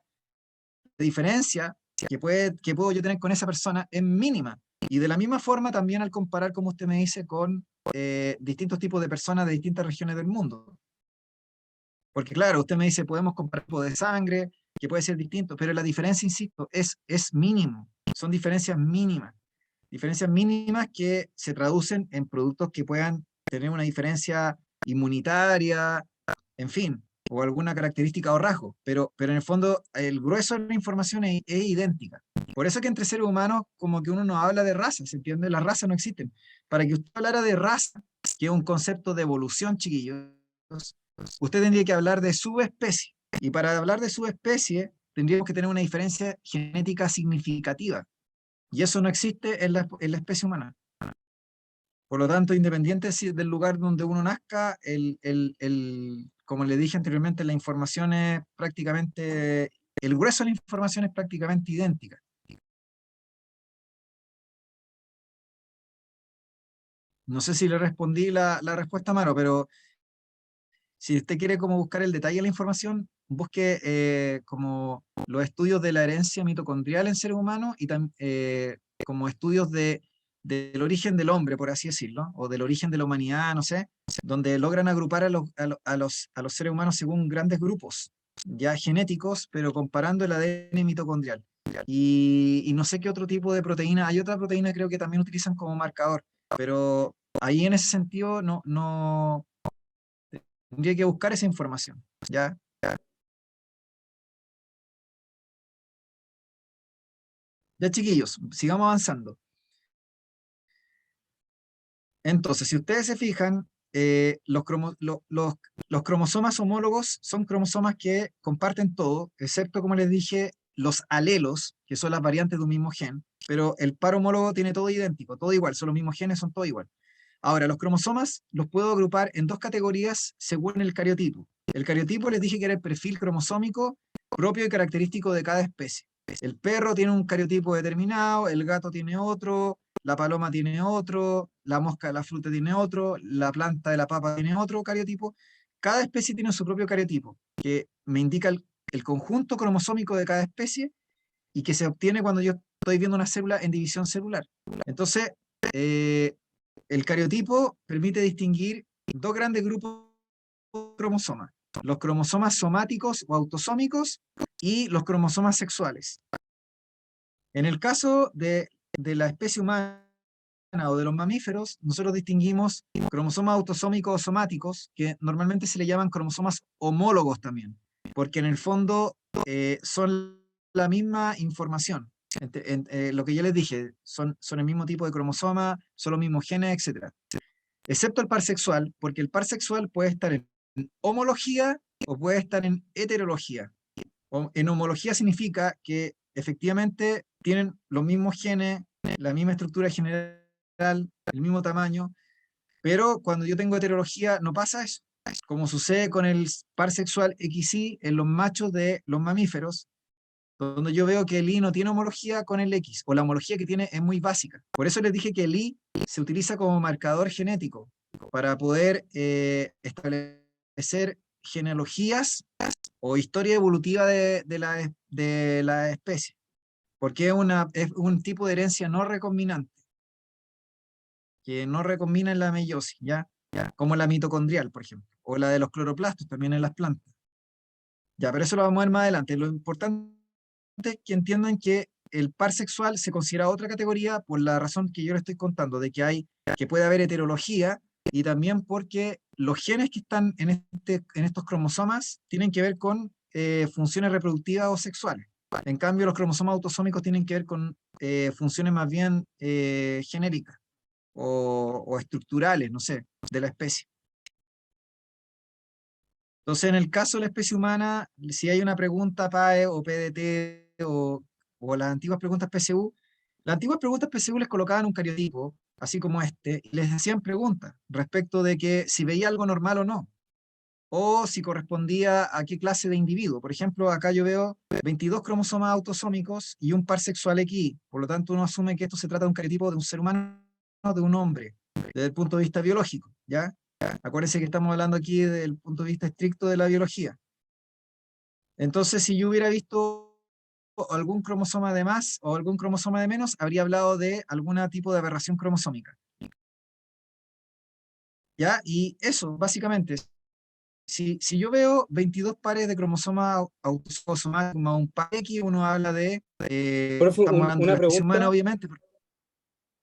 la diferencia que puedo yo tener con esa persona es mínima. Y de la misma forma también al comparar, como usted me dice, con distintos tipos de personas de distintas regiones del mundo. Porque claro, usted me dice, podemos comparar tipo de sangre, que puede ser distinto, pero la diferencia, insisto, es mínimo. Son diferencias mínimas que se traducen en productos que puedan tener una diferencia inmunitaria, en fin, o alguna característica o rasgo, pero en el fondo el grueso de la información es idéntica. Por eso que entre seres humanos como que uno no habla de raza, ¿se entiende? Las razas no existen. Para que usted hablara de raza, que es un concepto de evolución, chiquillos, usted tendría que hablar de subespecie. Y para hablar de subespecie, tendríamos que tener una diferencia genética significativa. Y eso no existe en la especie humana. Por lo tanto, independiente del lugar donde uno nazca, como le dije anteriormente, la información es prácticamente, el grueso de la información es prácticamente idéntica. No sé si le respondí la respuesta, Maro, pero si usted quiere como buscar el detalle de la información, busque como los estudios de la herencia mitocondrial en seres humanos y como estudios del origen del hombre, por así decirlo, o del origen de la humanidad, no sé, donde logran agrupar a los seres humanos según grandes grupos. ya genéticos, pero comparando el ADN mitocondrial. Y no sé qué otro tipo de proteína, hay otra proteína creo que también utilizan como marcador, pero ahí en ese sentido no tendría que buscar esa información, ¿ya? Ya, chiquillos, sigamos avanzando. Entonces, si ustedes se fijan, los cromosomas homólogos son cromosomas que comparten todo, excepto, como les dije, los alelos, que son las variantes de un mismo gen, pero el par homólogo tiene todo idéntico, todo igual, son los mismos genes, son todo igual. Ahora, los cromosomas los puedo agrupar en dos categorías según el cariotipo. El cariotipo les dije que era el perfil cromosómico propio y característico de cada especie. El perro tiene un cariotipo determinado, el gato tiene otro, la paloma tiene otro, la mosca de la fruta tiene otro, la planta de la papa tiene otro cariotipo. Cada especie tiene su propio cariotipo, que me indica el conjunto cromosómico de cada especie y que se obtiene cuando yo estoy viendo una célula en división celular. Entonces, eh, el cariotipo permite distinguir dos grandes grupos de cromosomas: los cromosomas somáticos o autosómicos y los cromosomas sexuales. En el caso de la especie humana o de los mamíferos, nosotros distinguimos cromosomas autosómicos o somáticos, que normalmente se le llaman cromosomas homólogos también, porque en el fondo son la misma información. Lo que yo les dije, son el mismo tipo de cromosoma, son los mismos genes, etc. Excepto el par sexual, porque el par sexual puede estar en homología o puede estar en heterología. En homología significa que efectivamente tienen los mismos genes, la misma estructura general, el mismo tamaño, pero cuando yo tengo heterología no pasa eso. Como sucede con el par sexual XY en los machos de los mamíferos, donde yo veo que el Y no tiene homología con el X, o la homología que tiene es muy básica. Por eso les dije que el Y se utiliza como marcador genético para poder establecer genealogías o historia evolutiva de la especie, porque es un tipo de herencia no recombinante, que no recombina en la meiosis, ¿ya? Como la mitocondrial, por ejemplo, o la de los cloroplastos también en las plantas. Ya, pero eso lo vamos a ver más adelante. Lo importante es que entiendan que el par sexual se considera otra categoría por la razón que yo les estoy contando, de que puede haber heterología, y también porque los genes que están en estos cromosomas tienen que ver con funciones reproductivas o sexuales. En cambio, los cromosomas autosómicos tienen que ver con funciones más bien genéricas o estructurales, no sé, de la especie. Entonces, en el caso de la especie humana, si hay una pregunta PAE o PDT o las antiguas preguntas PSU, las antiguas preguntas PSU les colocaban un cariotipo, así como este, y les hacían preguntas respecto de que si veía algo normal o no, o si correspondía a qué clase de individuo. Por ejemplo, acá yo veo 22 cromosomas autosómicos y un par sexual X, por lo tanto uno asume que esto se trata de un cariotipo de un ser humano, de un hombre, desde el punto de vista biológico, ¿ya? Acuérdense que estamos hablando aquí desde el punto de vista estricto de la biología. Entonces, si yo hubiera visto algún cromosoma de más o algún cromosoma de menos, habría hablado de algún tipo de aberración cromosómica. ¿Ya? Y eso, básicamente, si yo veo 22 pares de cromosomas autosómicos como un par X, uno habla de, Profe, estamos hablando de una la especie humana, pregunta. obviamente, pero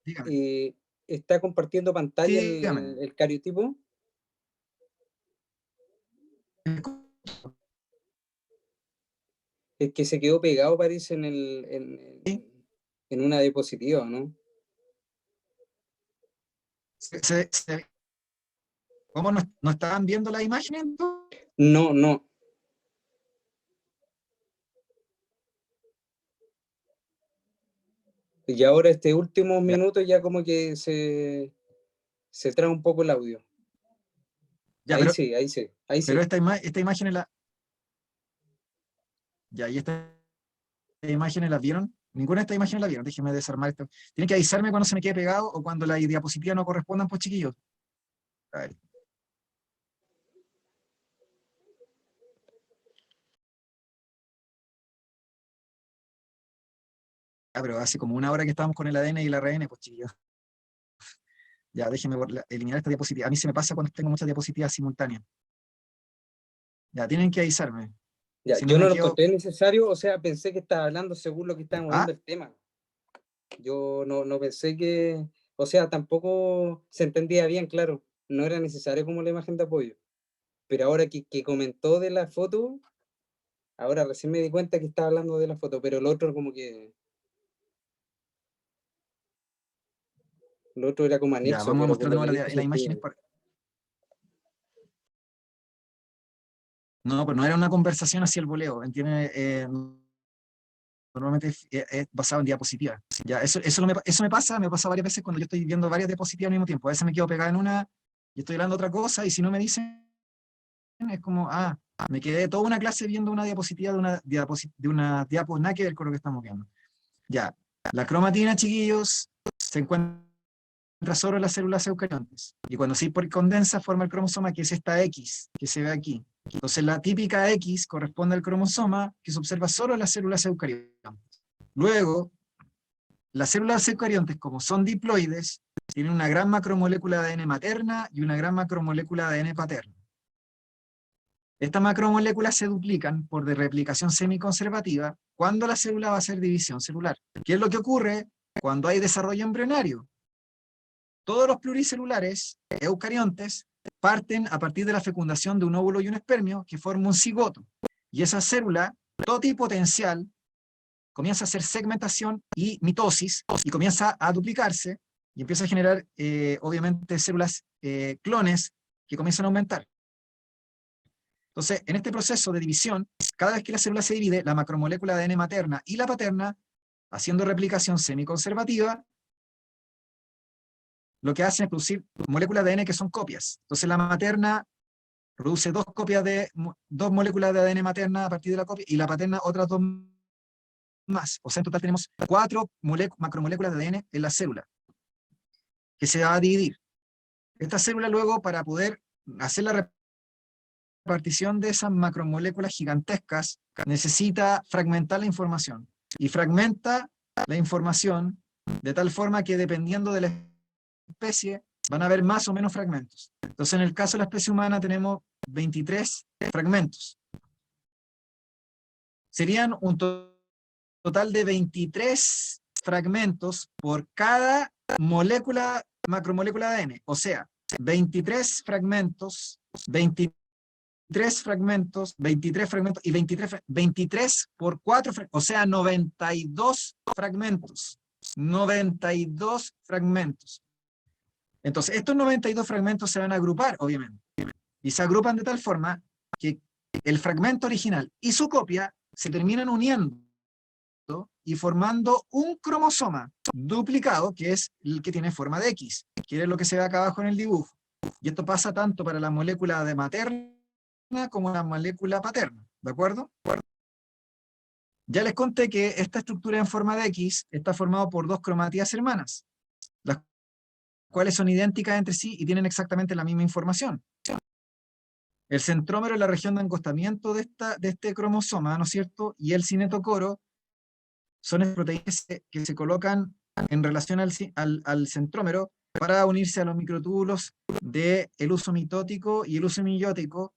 dígame, ¿Está compartiendo pantalla sí, dígame. el cariotipo? Es que se quedó pegado, parece, en una diapositiva, ¿no? ¿Cómo no estaban viendo la imagen entonces? No, no. Y ahora este último Ya, minuto ya como que se trae un poco el audio. ya, Ahí sí, ahí sí, ahí pero sí. esta imagen es la... Ya, y estas imágenes las vieron. Ninguna de estas imágenes la vieron. Déjenme desarmar esto. Tienen que avisarme cuando se me quede pegado o cuando la diapositiva no correspondan, pues chiquillos. A ver. Ah, pero hace como una hora que estábamos con el ADN y el ARN, pues chiquillos. Ya, déjenme eliminar esta diapositiva. A mí se me pasa cuando tengo muchas diapositivas simultáneas. Ya, tienen que avisarme. Ya, Si no yo me no lo equivoco. encontré necesario, o sea, pensé que estaba hablando según lo que estábamos Ah, viendo el tema. Yo no pensé que, o sea, tampoco se entendía bien, claro, no era necesario como la imagen de apoyo. Pero ahora que comentó de la foto, ahora recién me di cuenta que estaba hablando de la foto, pero el otro como que, lo otro era como ya, anexo, vamos a pero por mostrar de lo que nuevo dijo se las imágenes. entiende. No, pero no era una conversación hacia el voleo, ¿entiendes? Normalmente es basado en diapositivas. Ya, eso me pasa varias veces cuando yo estoy viendo varias diapositivas al mismo tiempo. A veces me quedo pegado en una y estoy hablando de otra cosa, y si no me dicen, es como, me quedé toda una clase viendo una diapositiva de una diapo nada que ver con lo que estamos viendo. Ya, la cromatina, chiquillos, se encuentra solo en las células eucariontes. Y cuando se condensa, forma el cromosoma, que es esta X, que se ve aquí. Entonces, la típica X corresponde al cromosoma que se observa solo en las células eucariontes. Luego, las células eucariontes, como son diploides, tienen una gran macromolécula de ADN materna y una gran macromolécula de ADN paterna. Estas macromoléculas se duplican por replicación semiconservativa cuando la célula va a hacer división celular. ¿Qué es lo que ocurre cuando hay desarrollo embrionario? Todos los pluricelulares eucariontes parten a partir de la fecundación de un óvulo y un espermio que forma un cigoto. Y esa célula totipotencial comienza a hacer segmentación y mitosis y comienza a duplicarse y empieza a generar, obviamente, células clones que comienzan a aumentar. Entonces, en este proceso de división, cada vez que la célula se divide, la macromolécula de ADN materna y la paterna, haciendo replicación semiconservativa, lo que hacen es producir moléculas de ADN que son copias. Entonces, la materna produce dos moléculas de ADN materna a partir de la copia, y la paterna otras dos más. O sea, en total tenemos cuatro macromoléculas de ADN en la célula, que se va a dividir. Esta célula luego, para poder hacer la repartición de esas macromoléculas gigantescas, necesita fragmentar la información. Y fragmenta la información de tal forma que, dependiendo de la especie, van a haber más o menos fragmentos. Entonces, en el caso de la especie humana tenemos 23 fragmentos. Serían un total de 23 fragmentos por cada macromolécula de ADN. O sea, 23 fragmentos, 23 fragmentos, 23 fragmentos y 23 por 4, o sea, 92 fragmentos. 92 fragmentos. Entonces, estos 92 fragmentos se van a agrupar, obviamente. Y se agrupan de tal forma que el fragmento original y su copia se terminan uniendo y formando un cromosoma duplicado, que es el que tiene forma de X, que es lo que se ve acá abajo en el dibujo. Y esto pasa tanto para la molécula de materna como la molécula paterna, ¿de acuerdo? Ya les conté que esta estructura en forma de X está formada por dos cromatías hermanas, las cuales son idénticas entre sí y tienen exactamente la misma información. El centrómero es la región de encostamiento de este cromosoma, ¿no es cierto? Y el cinetocoro son las proteínas que se colocan en relación al centrómero para unirse a los microtúbulos del uso mitótico y el uso meiótico,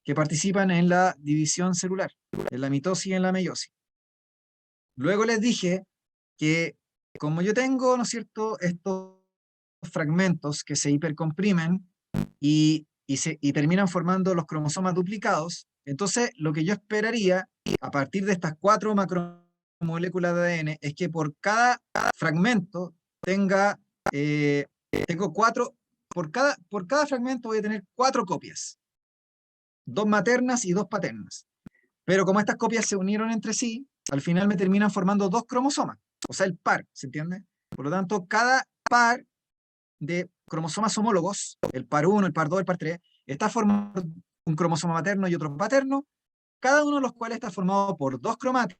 que participan en la división celular, en la mitosis y en la meiosis. Luego les dije que, como yo tengo, ¿no es cierto?, estos fragmentos que se hipercomprimen y terminan formando los cromosomas duplicados, entonces lo que yo esperaría a partir de estas cuatro macromoléculas de ADN es que por cada fragmento tengo cuatro, por cada fragmento voy a tener cuatro copias, dos maternas y dos paternas. Pero como estas copias se unieron entre sí, al final me terminan formando dos cromosomas, o sea, el par, ¿se entiende? Por lo tanto, cada par de cromosomas homólogos, el par 1, el par 2, el par 3, está formado un cromosoma materno y otro paterno, cada uno de los cuales está formado por dos cromátidas,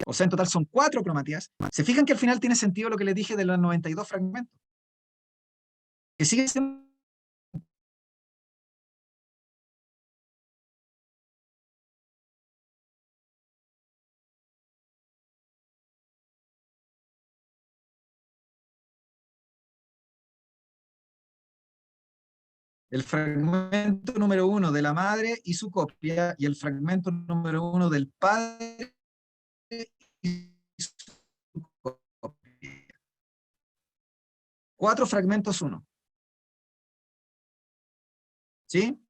o sea, en total son cuatro cromátidas. Se fijan que al final tiene sentido lo que les dije de los 92 fragmentos, que sigue siendo. el fragmento número 1 de la madre y su copia, y el fragmento número 1 del padre y su copia. 4 fragmentos 1. ¿Sí?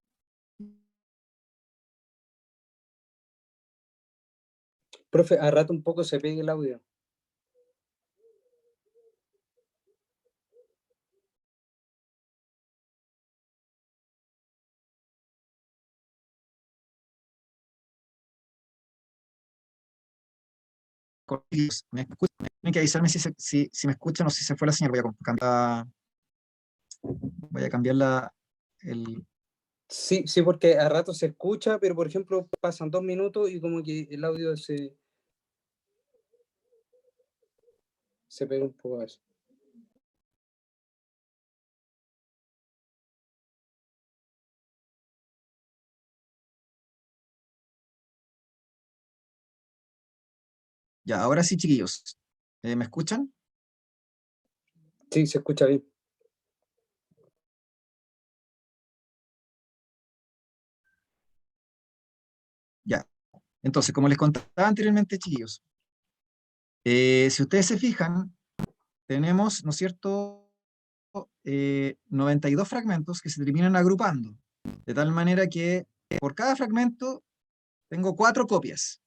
Profe, a rato un poco se pegue el audio. ¿Me escuchan? Tienen que avisarme si me escuchan o si se fue la señal. Voy a cambiar el... Sí, sí, porque a rato se escucha, pero por ejemplo pasan 2 minutos y como que el audio se pega un poco a eso. Ya, ahora sí, chiquillos. ¿Me escuchan? Sí, se escucha bien. Ya. Entonces, como les contaba anteriormente, chiquillos, si ustedes se fijan, tenemos, ¿no es cierto?, 92 fragmentos que se terminan agrupando, de tal manera que por cada fragmento tengo 4 copias.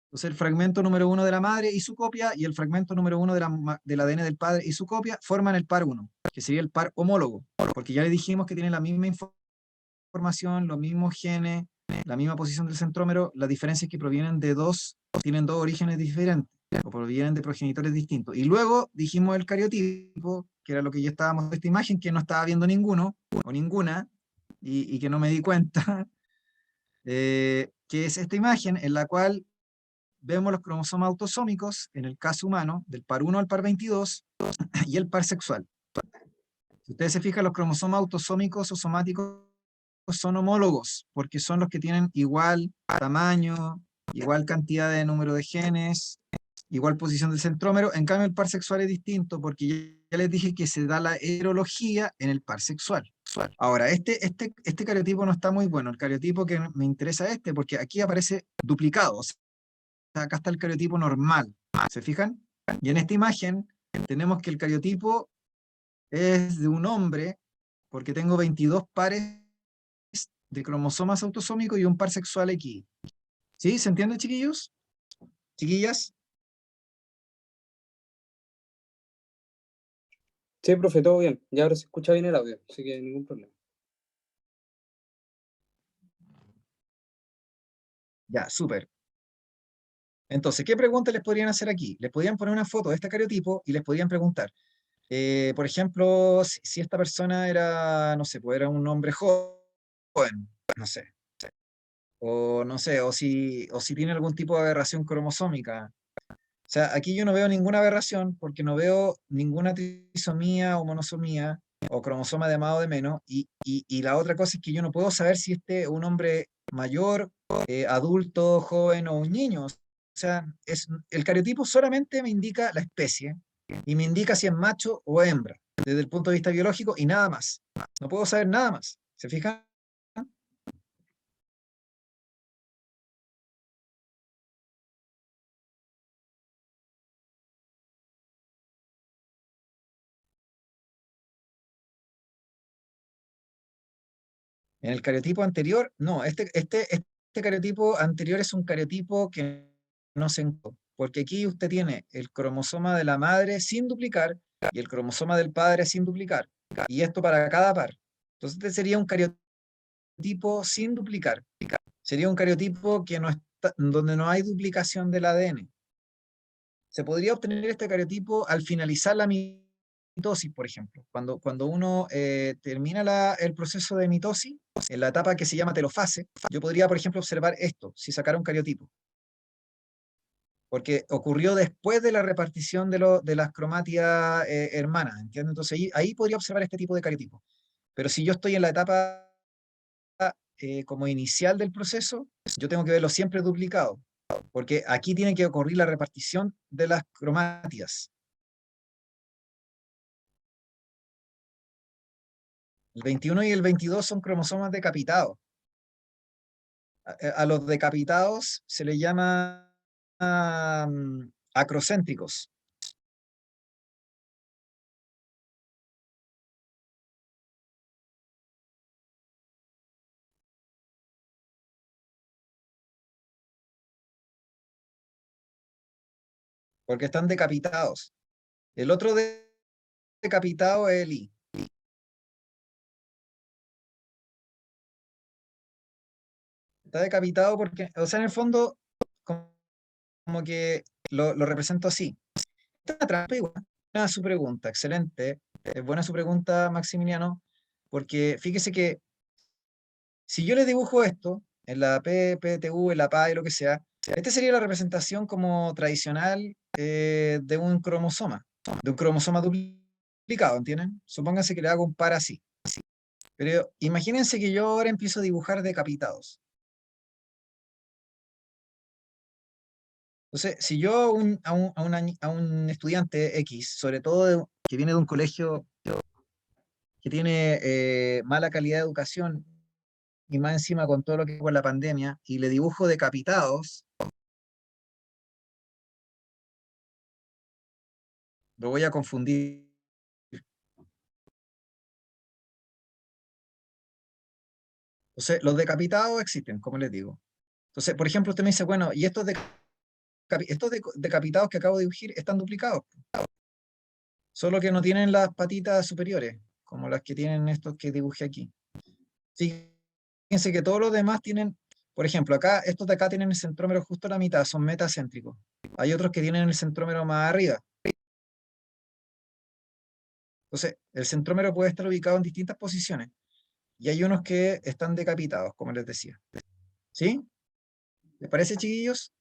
Entonces el fragmento número 1 de la madre y su copia, y el fragmento número 1 del ADN del padre y su copia, forman el par 1, que sería el par homólogo, porque ya le dijimos que tiene la misma información, los mismos genes, la misma posición del centrómero. Las diferencias que provienen tienen dos orígenes diferentes, o provienen de progenitores distintos. Y luego dijimos el cariotipo, que era lo que ya estábamos de esta imagen, que no estaba viendo ninguno, o ninguna, y que no me di cuenta, que es esta imagen en la cual vemos los cromosomas autosómicos, en el caso humano, del par 1 al par 22, y el par sexual. Si ustedes se fijan, los cromosomas autosómicos o somáticos son homólogos, porque son los que tienen igual tamaño, igual cantidad de número de genes, igual posición del centrómero. En cambio, el par sexual es distinto, porque ya les dije que se da la heterología en el par sexual. Ahora, este cariotipo no está muy bueno. El cariotipo que me interesa es este, porque aquí aparece duplicado. O sea, acá está el cariotipo normal. ¿Se fijan? Y en esta imagen tenemos que el cariotipo es de un hombre, porque tengo 22 pares de cromosomas autosómicos y un par sexual X. ¿Sí? ¿Se entiende, chiquillos? ¿Chiquillas? Sí, profe, todo bien. Ya ahora se escucha bien el audio, así que ningún problema. Ya, súper. Entonces, ¿qué preguntas les podrían hacer aquí? Les podrían poner una foto de este cariotipo y les podrían preguntar, por ejemplo, si esta persona era, no sé, pues era un hombre joven, no sé, o no sé, o si tiene algún tipo de aberración cromosómica. O sea, aquí yo no veo ninguna aberración porque no veo ninguna trisomía o monosomía o cromosoma de más o de menos. Y la otra cosa es que yo no puedo saber si este es un hombre mayor, adulto, joven o un niño. O sea, el cariotipo solamente me indica la especie y me indica si es macho o hembra desde el punto de vista biológico y nada más. No puedo saber nada más. ¿Se fijan? En el cariotipo anterior, no, este cariotipo anterior es un cariotipo que no se encontró, porque aquí usted tiene el cromosoma de la madre sin duplicar y el cromosoma del padre sin duplicar, y esto para cada par. Entonces este sería un cariotipo sin duplicar, sería un cariotipo que no está, donde no hay duplicación del ADN. Se podría obtener este cariotipo al finalizar la mitosis, por ejemplo. Cuando uno termina el proceso de mitosis, en la etapa que se llama telofase, yo podría, por ejemplo, observar esto, si sacara un cariotipo. Porque ocurrió después de la repartición de las cromátidas hermanas, ¿entiendes? Entonces ahí podría observar este tipo de cariotipo. Pero si yo estoy en la etapa como inicial del proceso, yo tengo que verlo siempre duplicado, porque aquí tiene que ocurrir la repartición de las cromátidas. El 21 y el 22 son cromosomas decapitados. A los decapitados se les llama acrocéntricos. Porque están decapitados. El otro decapitado es el I. Está decapitado porque, o sea, en el fondo, como que lo represento así. Esta es una trampa igual. Buena su pregunta, excelente. Es buena su pregunta, Maximiliano, porque fíjese que si yo le dibujo esto, en la P, PTU, en la PA y lo que sea, esta sería la representación como tradicional de un cromosoma duplicado, ¿entienden? Supónganse que le hago un par así. Pero imagínense que yo ahora empiezo a dibujar decapitados. Entonces, si yo a un estudiante X, sobre todo que viene de un colegio que tiene mala calidad de educación y más encima con todo lo que fue la pandemia, y le dibujo decapitados, lo voy a confundir. Entonces, los decapitados existen, como les digo. Entonces, por ejemplo, usted me dice, bueno, y decapitados que acabo de dibujar están duplicados, solo que no tienen las patitas superiores, como las que tienen estos que dibujé aquí. Fíjense que todos los demás tienen, por ejemplo, acá, estos de acá tienen el centrómero justo a la mitad, son metacéntricos. Hay otros que tienen el centrómero más arriba. Entonces, el centrómero puede estar ubicado en distintas posiciones. Y hay unos que están decapitados, como les decía. ¿Sí? ¿Les parece, chiquillos?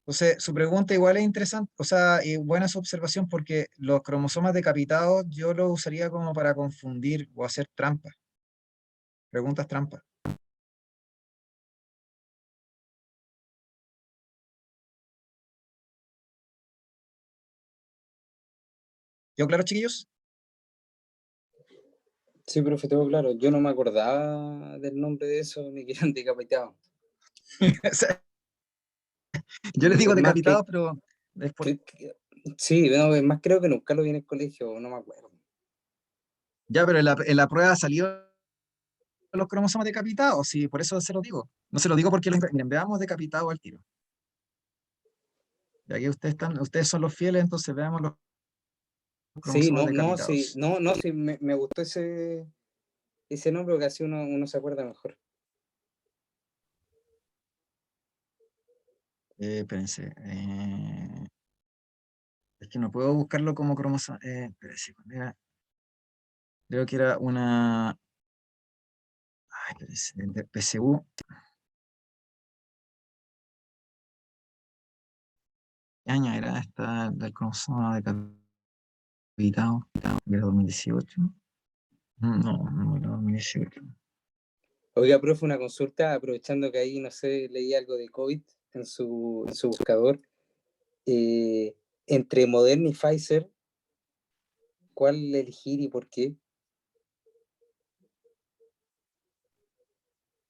Entonces, su pregunta igual es interesante, o sea, y buena su observación porque los cromosomas decapitados yo los usaría como para confundir o hacer trampas, preguntas trampas. ¿Yo claro, chiquillos? Sí, profe, todo claro. Yo no me acordaba del nombre de eso, ni que eran decapitados. O sea, yo les digo Es más decapitados, pero es sí, no, es más creo que nunca lo vi en el colegio, no me acuerdo. ya, pero en la prueba salió los cromosomas decapitados, sí, por eso se lo digo. No se lo digo porque miren, veamos decapitado al tiro. Ya que ustedes son los fieles, entonces veamos los Sí, cromosomas sí, decapitados. sí, me gustó ese nombre porque así uno se acuerda mejor. Espérense. Es que no puedo buscarlo como cromosoma. Espérense, creo que era una. Ay, espérense, de PSU. ¿Qué año era esta del cromosoma decapitado? ¿Era 2018? No, no era 2018. Oiga, profe, una consulta, aprovechando que ahí, no sé, leí algo de COVID en su buscador. Entre Moderna y Pfizer, ¿cuál elegir y por qué?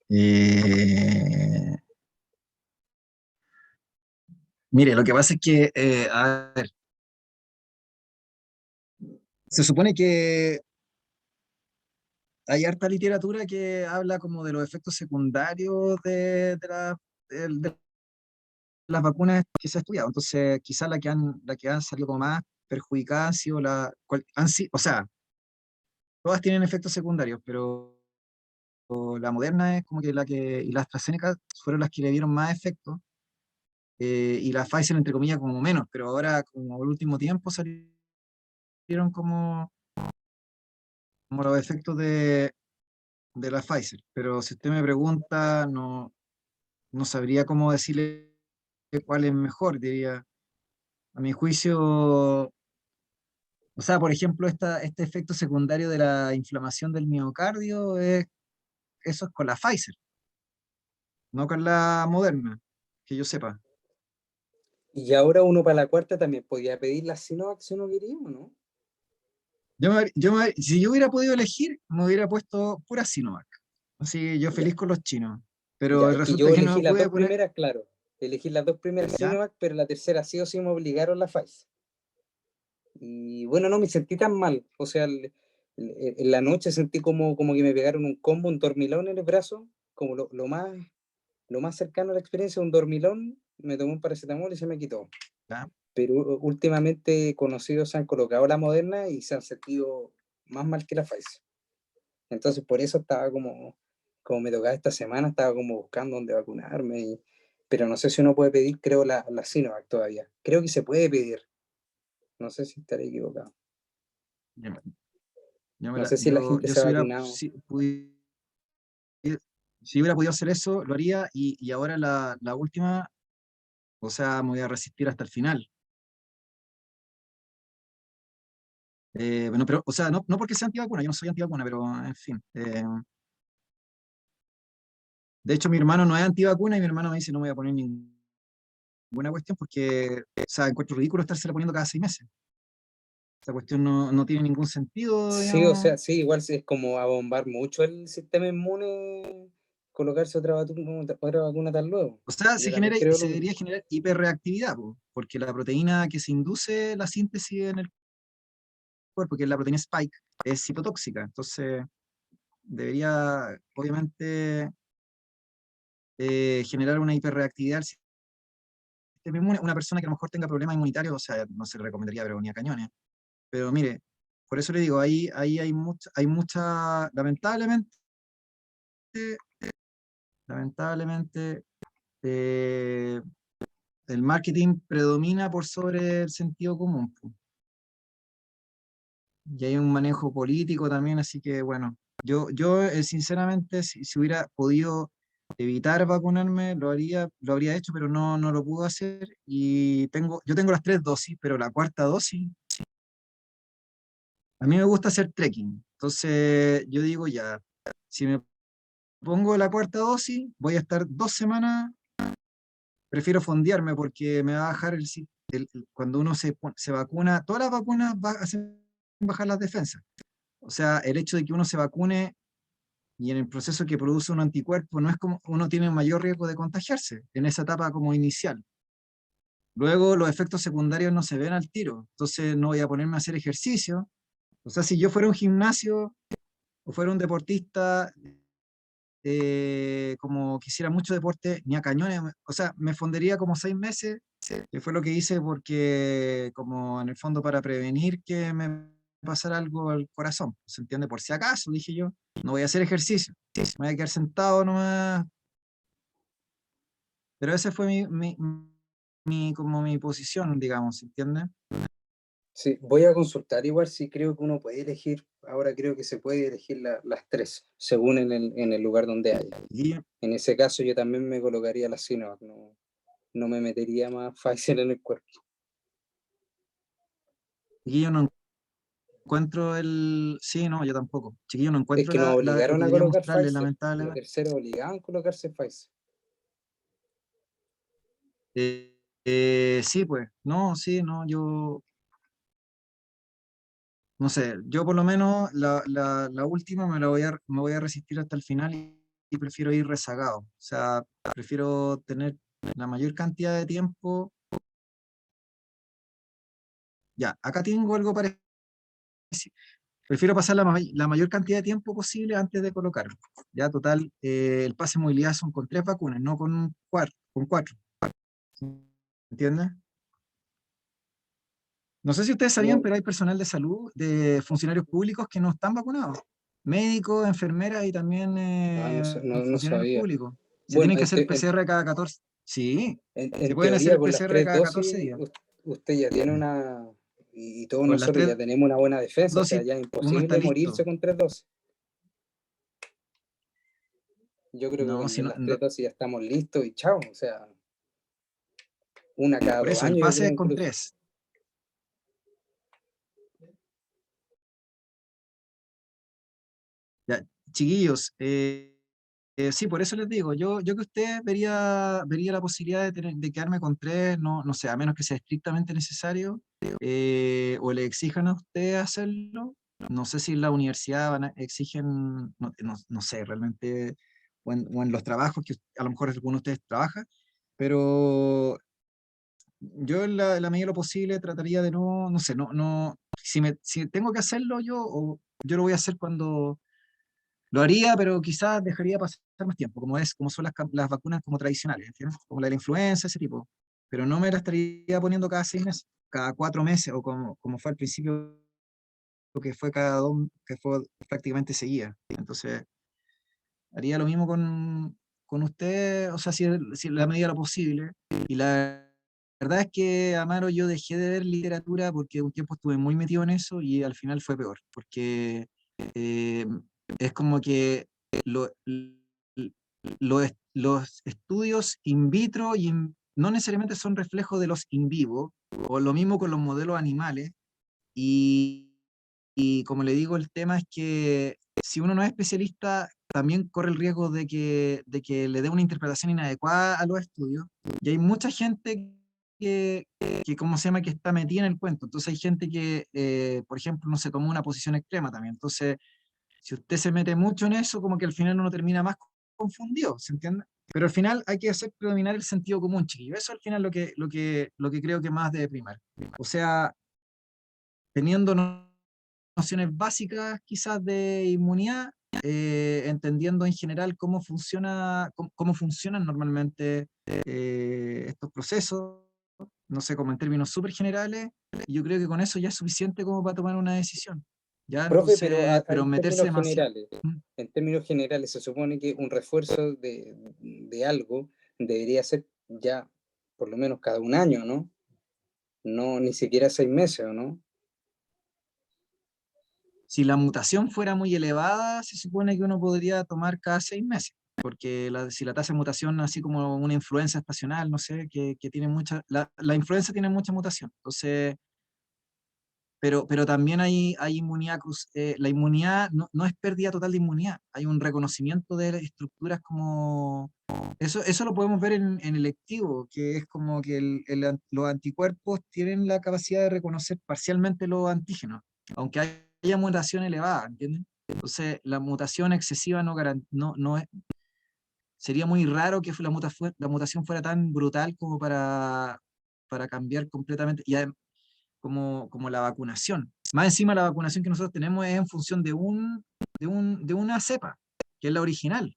Eh, Mire, lo que pasa es que, a ver, se supone que hay harta literatura que habla como de los efectos secundarios de las vacunas que se ha estudiado. Entonces, quizás la que han salido como más perjudicadas han sido o sea, todas tienen efectos secundarios, pero la Moderna es como que y la AstraZeneca fueron las que le dieron más efectos, y la Pfizer, entre comillas, como menos, pero ahora, como el último tiempo, salieron como los efectos de la Pfizer. Pero si usted me pregunta, no sabría cómo decirle cuál es mejor, diría. A mi juicio, o sea, por ejemplo, este efecto secundario de la inflamación del miocardio, eso es con la Pfizer, no con la Moderna, que yo sepa. Y ahora uno para la cuarta también podía pedir la Sinovac si uno quería, ¿o no? Si yo hubiera podido elegir, me hubiera puesto pura Sinovac. Así que yo Ya, feliz con los chinos. ya, Pero es que resulta yo que elegí no las pude dos poner. primeras, claro. Elegí las dos primeras ¿Ya? Sinovac, pero la tercera sí o sí me obligaron la Pfizer. Y bueno, no me sentí tan mal. O sea, en la noche sentí como que me pegaron un combo, un dormilón en el brazo, como lo más cercano a la experiencia, un dormilón, me tomé un paracetamol y se me quitó. ¿Ya? Pero últimamente conocidos se han colocado la Moderna y se han sentido más mal que la Pfizer. Entonces por eso estaba como me tocaba esta semana, estaba como buscando dónde vacunarme, pero no sé si uno puede pedir, creo, la Sinovac todavía. Creo que se puede pedir, no sé si estaré equivocado. Yo, yo me No la- sé si la yo- gente yo se ha si hubiera, vacunado. si hubiera podido hacer eso, lo haría. Y ahora la última, o sea, me voy a resistir hasta el final. Bueno, pero, o sea, no porque sea antivacuna, yo no soy antivacuna, pero en fin. De hecho, mi hermano no es antivacuna y mi hermano me dice no me voy a poner ninguna cuestión porque, o sea, encuentro ridículo estársela poniendo cada 6 meses. Esa cuestión no tiene ningún sentido, Sí, o digamos. sea, sí, igual sí es como abombar mucho el sistema inmune, colocarse otra vacuna tan luego. O sea, Yo también creo se lo debería mismo. generar hiperreactividad, po, porque la proteína que se induce la síntesis en el cuerpo, que es la proteína Spike, es citotóxica. Entonces, debería, obviamente, generar una hiperreactividad al sistema inmune. Una persona que a lo mejor tenga problemas inmunitarios, o sea, no se le recomendaría ni a cañones. Pero mire, por eso le digo, ahí lamentablemente, eh, el marketing predomina por sobre el sentido común, po. Y hay un manejo político también, así que bueno, yo sinceramente, si hubiera podido evitar vacunarme, lo habría hecho, pero no lo pude hacer. Y yo tengo las 3 dosis, pero la cuarta dosis, a mí me gusta hacer trekking. Entonces yo digo ya, si me pongo la cuarta dosis, voy a estar 2 semanas, prefiero fondearme porque me va a bajar cuando uno se vacuna, todas las vacunas hacen bajar las defensas. O sea, el hecho de que uno se vacune y en el proceso que produce un anticuerpo, no es como uno tiene un mayor riesgo de contagiarse en esa etapa como inicial. Luego los efectos secundarios no se ven al tiro, entonces no voy a ponerme a hacer ejercicio. O sea, si yo fuera un gimnasio o fuera un deportista, como quisiera mucho deporte, ni a cañones, o sea, me fondería como 6 meses, que fue lo que hice porque como en el fondo para prevenir que me pasara algo al corazón, ¿se entiende? Por si acaso, dije yo, no voy a hacer ejercicio, me voy a quedar sentado nomás, pero esa fue como mi posición, digamos, ¿se entiende? Sí, voy a consultar igual si creo que uno puede elegir, ahora creo que se puede elegir las tres, según en el lugar donde haya. Y En ese caso yo también me colocaría la Sinovac, no me metería más Pfizer en el cuerpo. yo no encuentro sí, no, yo tampoco, chiquillo, no Es encuentro que nos lo obligaron que a debería colocar mostrarle, Pfizer, la lamentablemente. tercera obligaban a colocarse Pfizer. Sí, pues, no, sí, no, yo, no sé, yo por lo menos la última me voy a resistir hasta el final y prefiero ir rezagado. O sea, prefiero tener la mayor cantidad de tiempo. Ya, acá tengo algo parecido. Prefiero pasar la mayor cantidad de tiempo posible antes de colocarme. Ya, total, el pase de movilidad son con 3 vacunas, no con 4. ¿Entiendes? No sé si ustedes sabían, No, pero hay personal de salud, de funcionarios públicos que no están vacunados. Médicos, enfermeras y también no funcionarios sabía. públicos. Se Bueno, tienen que hacer PCR cada 14. Sí, se en pueden hacer teoría el con las PCR tres cada 14 dosis días. usted ya tiene y todos Con las nosotros ya tres tenemos una buena defensa, o sea, dosis ya es uno está imposible morirse listo. con tres dosis. Yo creo que No, si con no, las tres dosis ya estamos listos y chao, o sea, una cada por dos eso, el años yo pase creo es con incluso. 3. Ya, chiquillos, sí, por eso les digo, yo que usted vería la posibilidad de quedarme con 3, no sé, a menos que sea estrictamente necesario, o le exijan a usted hacerlo. No sé si en la universidad exigen, no sé realmente, o en los trabajos que a lo mejor alguno de ustedes trabaja, pero yo en la medida de lo posible trataría de no sé, si tengo que hacerlo yo, o yo lo voy a hacer cuando lo haría, pero quizás dejaría pasar más tiempo, como son las vacunas como tradicionales, ¿entiendes? Como la de la influenza, ese tipo. Pero no me la estaría poniendo cada 6 meses, cada 4 meses, o como fue al principio, que fue que fue prácticamente seguida. Entonces, haría lo mismo con usted, o sea, si en la medida de lo posible. Y la verdad es que, Amaro, yo dejé de ver literatura porque un tiempo estuve muy metido en eso y al final fue peor, porque eh, es como que lo- los estudios in vitro no necesariamente son reflejos de los in vivo, o lo mismo con los modelos animales, y, y como le digo, el tema es que si uno no es especialista, también corre el riesgo de que le dé una interpretación inadecuada a los estudios. Y hay mucha gente ¿cómo se llama?, que está metida en el cuento. Entonces hay gente que, por ejemplo, no se tomó una posición extrema también. Entonces, si usted se mete mucho en eso, como que al final uno termina más confundido, ¿se entiende? Pero al final hay que hacer predominar el sentido común, chiquillo. Eso al final lo que creo que más debe primar. O sea, teniendo nociones básicas quizás de inmunidad, entendiendo en general cómo funcionan normalmente estos procesos, no sé, como en términos súper generales, y yo creo que con eso ya es suficiente como para tomar una decisión. Ya, Profe, pero entonces, pero meterse demasiado. ¿Mm? en términos generales, se supone que un refuerzo de algo debería ser ya por lo menos cada un año, ¿no? No, ni siquiera 6 meses, ¿o no? Si la mutación fuera muy elevada, se supone que uno podría tomar cada 6 meses, porque si la tasa de mutación, así como una influenza estacional, no sé, que tiene la influenza tiene mucha mutación, entonces, pero también hay inmunidad, la inmunidad no es pérdida total de inmunidad, hay un reconocimiento de estructuras como, eso lo podemos ver en el lectivo, que es como que los anticuerpos tienen la capacidad de reconocer parcialmente los antígenos, aunque haya mutación elevada, ¿entienden? Entonces, la mutación excesiva no sería muy raro que la mutación fuera tan brutal como para cambiar completamente, y como la vacunación. Más encima, la vacunación que nosotros tenemos es en función de una cepa, que es la original,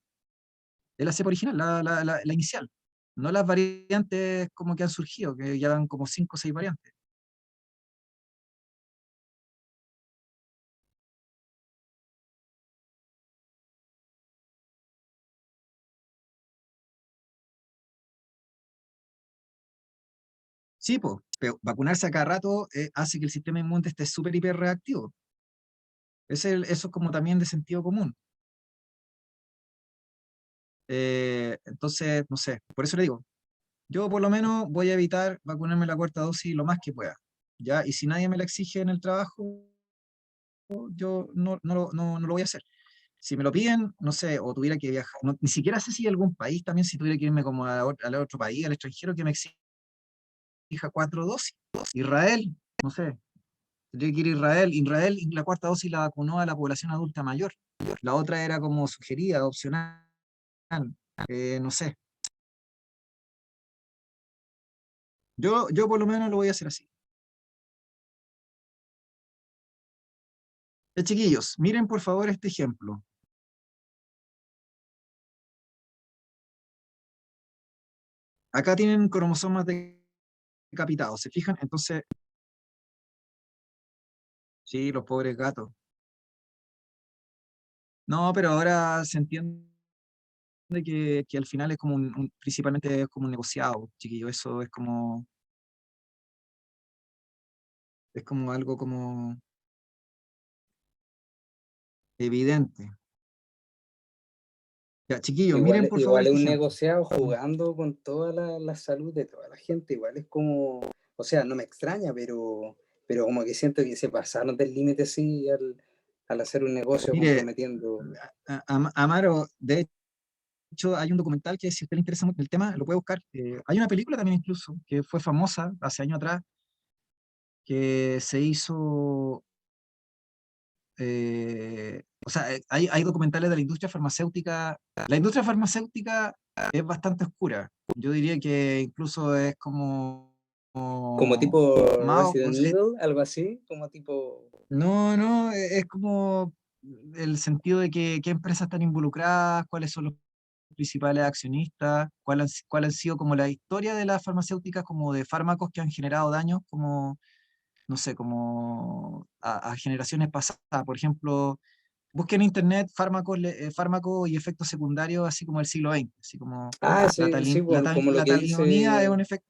es la cepa original, la inicial, no las variantes como que han surgido, que ya van como 5 o 6 variantes. Sí, pues, pero vacunarse a cada rato hace que el sistema inmune esté súper hiper reactivo. Eso es como también de sentido común. Entonces, no sé, por eso le digo, yo por lo menos voy a evitar vacunarme la cuarta dosis lo más que pueda, ¿ya? Y si nadie me la exige en el trabajo, yo no lo voy a hacer. Si me lo piden, no sé, o tuviera que viajar, ni siquiera sé si hay algún país también, si tuviera que irme como al otro país, al extranjero, que me exija 4 dosis. Israel, no sé, tendría que ir a Israel. Israel, la cuarta dosis la vacunó a la población adulta mayor. La otra era como sugerida, opcional. No sé. Yo por lo menos lo voy a hacer así. Chiquillos, miren por favor este ejemplo. Acá tienen cromosomas decapitados, ¿se fijan? Entonces, sí, los pobres gatos. No, pero ahora se entiende que al final es como principalmente es como un negociado, chiquillo. Eso es como algo como evidente. Ya, chiquillos, miren Igual, por favor igual es este un ejemplo. negociado Mm. jugando con toda la salud de toda la gente. Igual es como, o sea, no me extraña, pero como que siento que se pasaron del límite así al hacer un negocio Mire, comprometiendo. Amaro, de hecho, hay un documental que, si a usted le interesa mucho el tema, lo puede buscar. Hay una película también incluso, que fue famosa hace años atrás, que se hizo o sea, hay documentales de la industria farmacéutica. La industria farmacéutica es bastante oscura. Yo diría que incluso es Como tipo más, Resident Evil, algo así, como tipo... no, no, es como el sentido de que qué empresas están involucradas, cuáles son los principales accionistas, cuál han sido como la historia de las farmacéuticas, como de fármacos que han generado daños, como, no sé, como a generaciones pasadas. Por ejemplo, busquen en internet fármacos y efectos secundarios, así como el siglo XX, así como Ah, sí, sí, bueno, la talidomida es un efecto,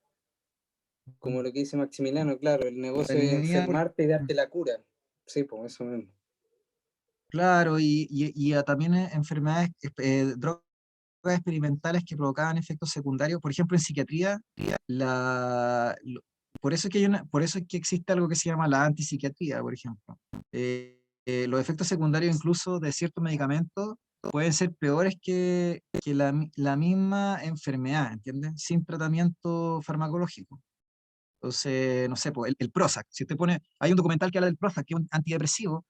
como lo que dice Maximiliano, claro, el la negocio es talidomida, enfermarte y darte la cura. Sí, pues eso mismo. claro, también enfermedades, drogas experimentales que provocaban efectos secundarios. Por ejemplo, en psiquiatría, por eso es que por eso es que existe algo que se llama la antipsiquiatría, por ejemplo. Los efectos secundarios incluso de ciertos medicamentos pueden ser peores que la misma enfermedad, ¿entiendes? Sin tratamiento farmacológico. Entonces, no sé, pues, el Prozac, si usted pone, hay un documental que habla del Prozac, que es un antidepresivo,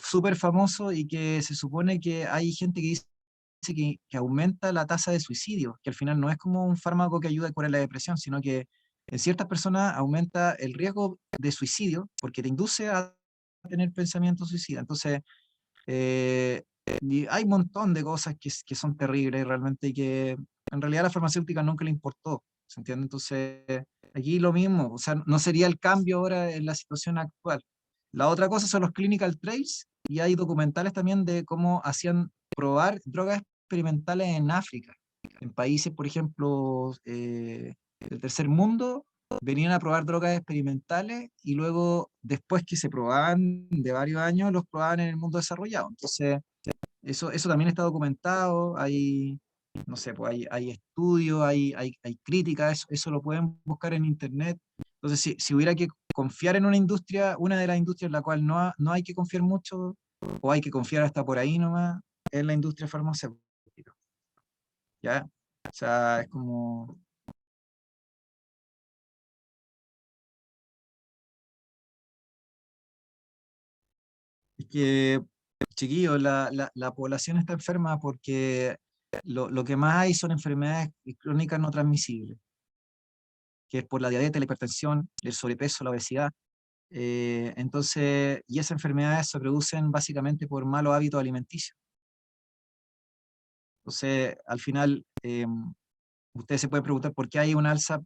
súper famoso y que se supone que hay gente que dice que aumenta la tasa de suicidio, que al final no es como un fármaco que ayuda a curar la depresión, sino que en ciertas personas aumenta el riesgo de suicidio porque te induce a tener pensamientos suicidas. Entonces, y hay un montón de cosas que son terribles realmente y que en realidad a la farmacéutica nunca le importó, ¿se entiende? Entonces, aquí lo mismo, o sea, no sería el cambio ahora en la situación actual. La otra cosa son los clinical trials y hay documentales también de cómo hacían probar drogas experimentales en África, en países, por ejemplo, del tercer mundo, venían a probar drogas experimentales y luego, después que se probaban de varios años, los probaban en el mundo desarrollado. Entonces, eso también está documentado, hay, no sé, pues hay estudios, hay críticas, eso lo pueden buscar en internet. Entonces, si hubiera que confiar en una industria, una de las industrias en la cual no hay que confiar mucho, o hay que confiar hasta por ahí nomás, es la industria farmacéutica. ¿Ya? O sea, es como... Es que, chiquillos, la población está enferma porque lo que más hay son enfermedades crónicas no transmisibles, que es por la diabetes, la hipertensión, el sobrepeso, la obesidad. Entonces, y esas enfermedades se producen básicamente por malos hábitos alimenticios. Entonces, al final, ustedes se pueden preguntar por qué hay una alza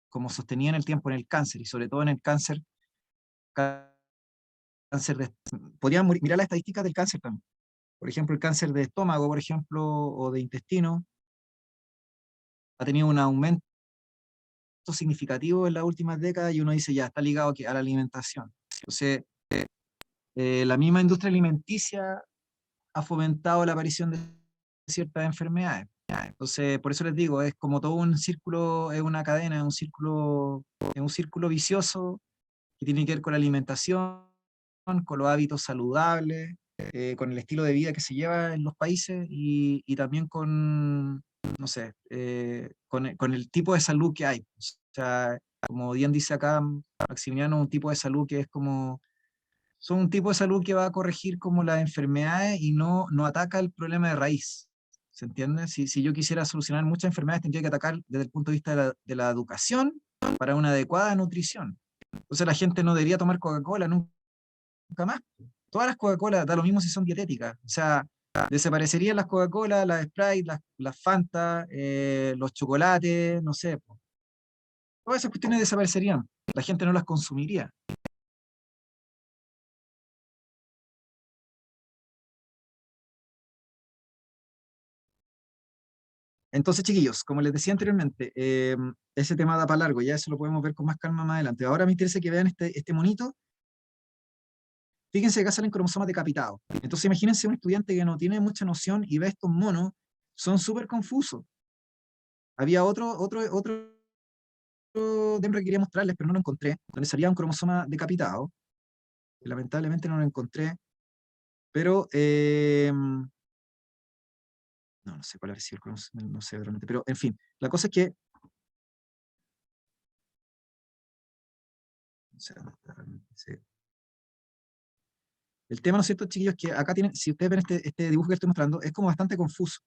como sostenida en el tiempo en el cáncer, y sobre todo en el cáncer podrían mirar las estadísticas del cáncer también. Por ejemplo, el cáncer de estómago, por ejemplo, o de intestino, ha tenido un aumento significativo en las últimas décadas y uno dice, ya, está ligado a la alimentación. Entonces, la misma industria alimenticia ha fomentado la aparición de ciertas enfermedades. Entonces, por eso les digo, es como todo un círculo, es una cadena, es un círculo vicioso que tiene que ver con la alimentación, con los hábitos saludables, con el estilo de vida que se lleva en los países y también con, no sé, con el tipo de salud que hay. O sea, como bien dice acá Maximiliano, un tipo de salud que es como, son un tipo de salud que va a corregir como las enfermedades y no ataca el problema de raíz. ¿Se entiende? Si yo quisiera solucionar muchas enfermedades, tendría que atacar desde el punto de vista de la educación para una adecuada nutrición. Entonces la gente no debería tomar Coca-Cola nunca más. Todas las Coca-Cola, da lo mismo si son dietéticas. O sea, desaparecerían las Coca-Cola, las Sprite, las Fanta, los chocolates, no sé. Po. Todas esas cuestiones desaparecerían. La gente no las consumiría. Entonces, chiquillos, como les decía anteriormente, ese tema da para largo, ya eso lo podemos ver con más calma más adelante. Ahora me interesa que vean este monito. Fíjense que acá salen cromosomas decapitados. Entonces, imagínense un estudiante que no tiene mucha noción y ve estos monos, son súper confusos. Había otro demo que quería mostrarles, pero no lo encontré, donde salía un cromosoma decapitado. Lamentablemente no lo encontré, pero no sé cuál ha sido el cromosoma, no sé realmente, pero en fin, la cosa es que, no sé dónde está realmente, sí. El tema, ¿no es cierto, chiquillos? Que acá tienen, si ustedes ven este dibujo que estoy mostrando, es como bastante confuso,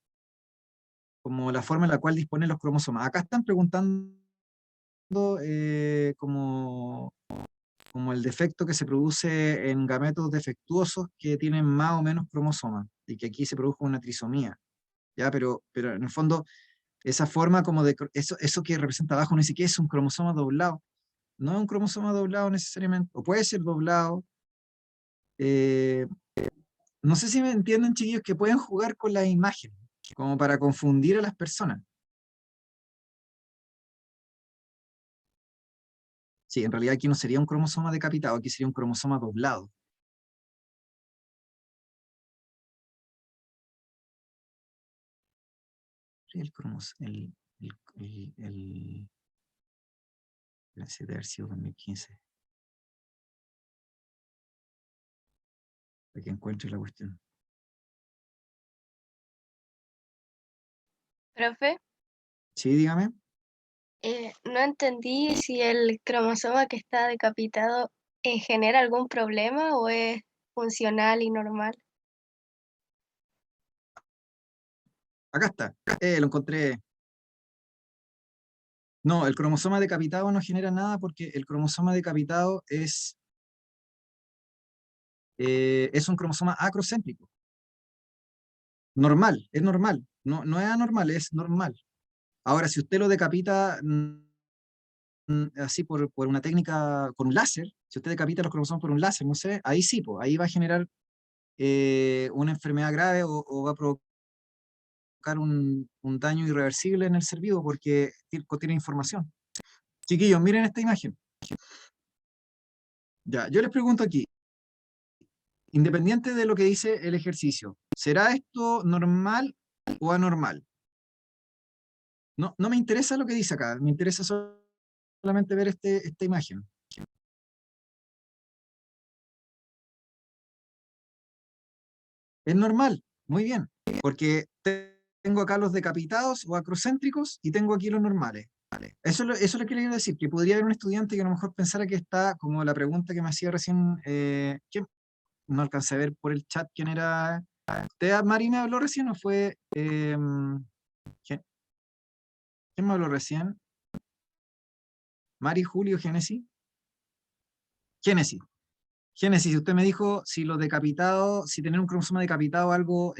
como la forma en la cual disponen los cromosomas. Acá están preguntando como, como el defecto que se produce en gametos defectuosos que tienen más o menos cromosomas, y que aquí se produjo una trisomía, ¿ya? Pero en el fondo, esa forma como de, eso que representa abajo, no dice que es un cromosoma doblado, no es un cromosoma doblado necesariamente, o puede ser doblado. eh, no sé si me entienden, chiquillos, que pueden jugar con las imágenes, como para confundir a las personas. Sí, en realidad aquí no sería un cromosoma decapitado, aquí sería un cromosoma doblado. Sí, el cromosoma, ese debe haber sido 2015, para que encuentre la cuestión. Profe, Sí, dígame. no entendí si el cromosoma que está decapitado genera algún problema o es funcional y normal. Acá está, lo encontré. No, el cromosoma decapitado no genera nada porque el cromosoma decapitado es un cromosoma acrocéntrico. Normal, es normal. No, no es anormal, es normal. Ahora, si usted lo decapita así por una técnica, con un láser, si usted decapita los cromosomas por un láser, no sé, ahí sí, pues, ahí va a generar una enfermedad grave o va a provocar un daño irreversible en el ser vivo porque contiene información. Chiquillos, miren esta imagen. Ya, yo les pregunto aquí, independiente de lo que dice el ejercicio, ¿será esto normal o anormal? No, no me interesa lo que dice acá, me interesa solamente ver esta imagen. Es normal, muy bien, porque tengo acá los decapitados o acrocéntricos y tengo aquí los normales. Eso es lo que quería decir, que podría haber un estudiante que a lo mejor pensara que está, como la pregunta que me hacía recién, ¿quién? No alcancé a ver por el chat quién era. ¿Usted, Mari, me habló recién o fue... ¿quién, quién me habló recién? ¿Mari, Julio, Génesis? Génesis. Génesis, usted me dijo si los decapitados, si tener un cromosoma decapitado algo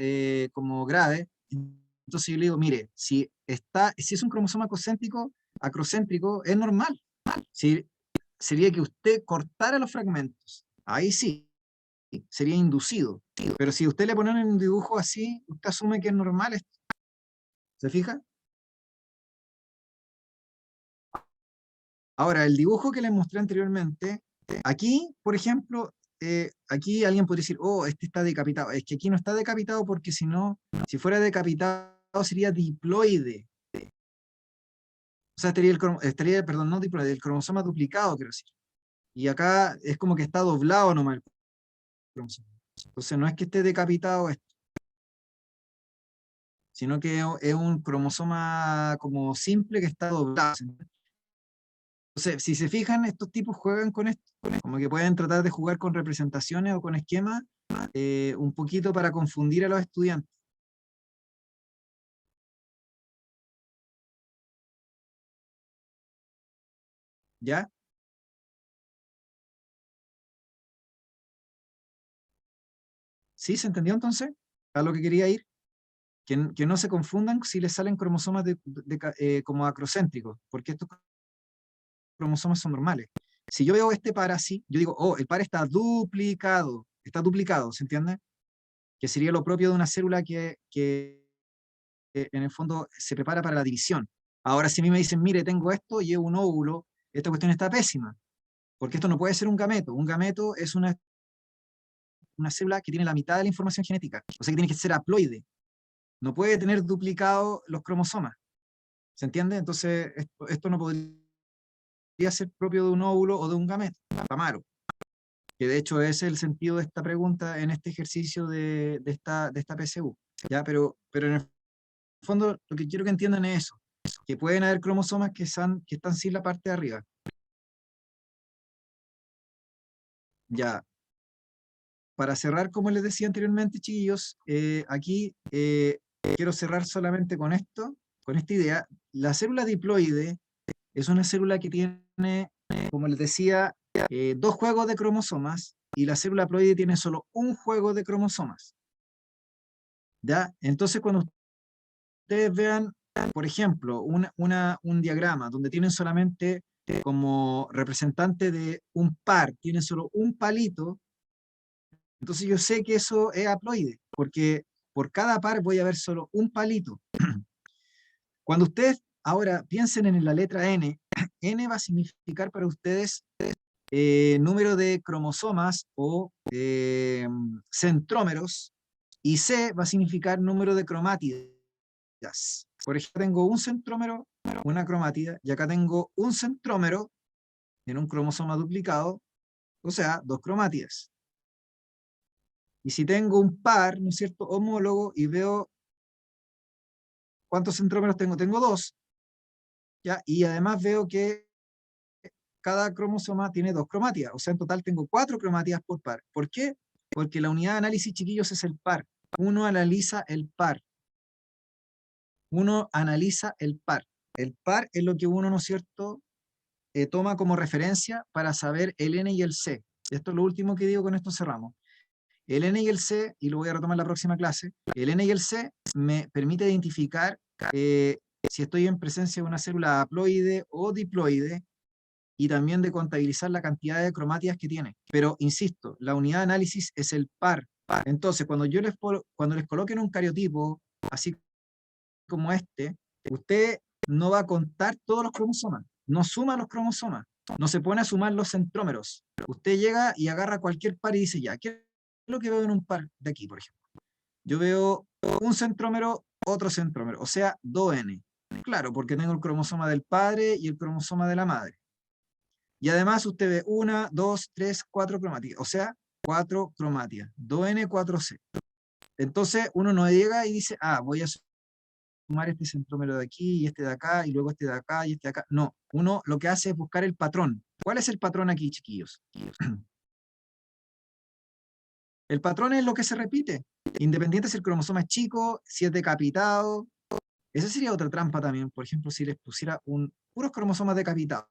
como grave, entonces yo le digo, mire, si es un cromosoma acrocéntrico, es normal. Si, sería que usted cortara los fragmentos. Ahí sí, sería inducido. Pero si usted le pone en un dibujo así, usted asume que es normal esto. ¿Se fija? Ahora, el dibujo que les mostré anteriormente, aquí, por ejemplo, aquí alguien podría decir, oh, este está decapitado. Es que aquí no está decapitado porque si no, si fuera decapitado sería diploide. O sea, estaría, perdón, no diploide, el cromosoma duplicado, quiero decir. Y acá es como que está doblado nomás el cromosoma. Entonces no es que esté decapitado esto, sino que es un cromosoma como simple que está doblado. Entonces, si se fijan, estos tipos juegan con esto, como que pueden tratar de jugar con representaciones o con esquemas, un poquito para confundir a los estudiantes. ¿Ya? ¿Sí? ¿Se entendió entonces? A lo que quería ir. Que no se confundan si les salen cromosomas como acrocéntricos, porque estos cromosomas son normales. Si yo veo este par así, yo digo, oh, el par está duplicado, ¿se entiende? Que sería lo propio de una célula que en el fondo se prepara para la división. Ahora, si a mí me dicen, mire, tengo esto y es un óvulo, esta cuestión está pésima, porque esto no puede ser un gameto. Un gameto es una célula que tiene la mitad de la información genética, o sea que tiene que ser haploide. No puede tener duplicado los cromosomas, ¿se entiende? Entonces, esto no podría ser propio de un óvulo o de un gameto, Tamaro. Que de hecho es el sentido de esta pregunta en este ejercicio de esta PSU. ¿Ya? Pero en el fondo lo que quiero que entiendan es eso, que pueden haber cromosomas que están sin la parte de arriba. Ya, para cerrar, como les decía anteriormente, chiquillos, aquí quiero cerrar solamente con esto, con esta idea. La célula diploide es una célula que tiene, como les decía, dos juegos de cromosomas, y la célula haploide tiene solo un juego de cromosomas. ¿Ya? Entonces, cuando ustedes vean, por ejemplo, un diagrama donde tienen solamente como representante de un par, tienen solo un palito, entonces yo sé que eso es haploide, porque por cada par voy a ver solo un palito. Cuando ustedes ahora piensen en la letra N, N va a significar para ustedes número de cromosomas o centrómeros, y C va a significar número de cromátidas. Por ejemplo, tengo un centrómero, una cromátida, y acá tengo un centrómero en un cromosoma duplicado, o sea, dos cromátidas. Y si tengo un par, ¿no es cierto?, homólogo, y veo cuántos centrómeros tengo, tengo dos, ¿ya? Y además veo que cada cromosoma tiene dos cromátidas, o sea, en total tengo 4 cromátidas por par. ¿Por qué? Porque la unidad de análisis, chiquillos, es el par. Uno analiza el par. Uno analiza el par. El par es lo que uno, ¿no es cierto?, toma como referencia para saber el N y el C. Esto es lo último que digo, con esto cerramos. El N y el C, y lo voy a retomar en la próxima clase, el N y el C me permite identificar si estoy en presencia de una célula haploide o diploide, y también de contabilizar la cantidad de cromátidas que tiene. Pero, insisto, la unidad de análisis es el par. Entonces, cuando les coloquen un cariotipo, así como este, usted no va a contar todos los cromosomas, no suma los cromosomas, no se pone a sumar los centrómeros. Usted llega y agarra cualquier par y dice, ya, ¿qué es lo que veo en un par de aquí, por ejemplo? Yo veo un centrómero, otro centrómero, o sea, 2N. Claro, porque tengo el cromosoma del padre y el cromosoma de la madre. Y además usted ve 1, 2, 3, 4 cromáticas, o sea, 4 cromáticas, 2N, 4C. Entonces uno no llega y dice, ah, voy a sumar este centrómero de aquí y este de acá y luego este de acá y este de acá. No, uno lo que hace es buscar el patrón. ¿Cuál es el patrón aquí, chiquillos? El patrón es lo que se repite, independiente si el cromosoma es chico, si es decapitado. Esa sería otra trampa también, por ejemplo, si les pusiera puros cromosomas decapitados.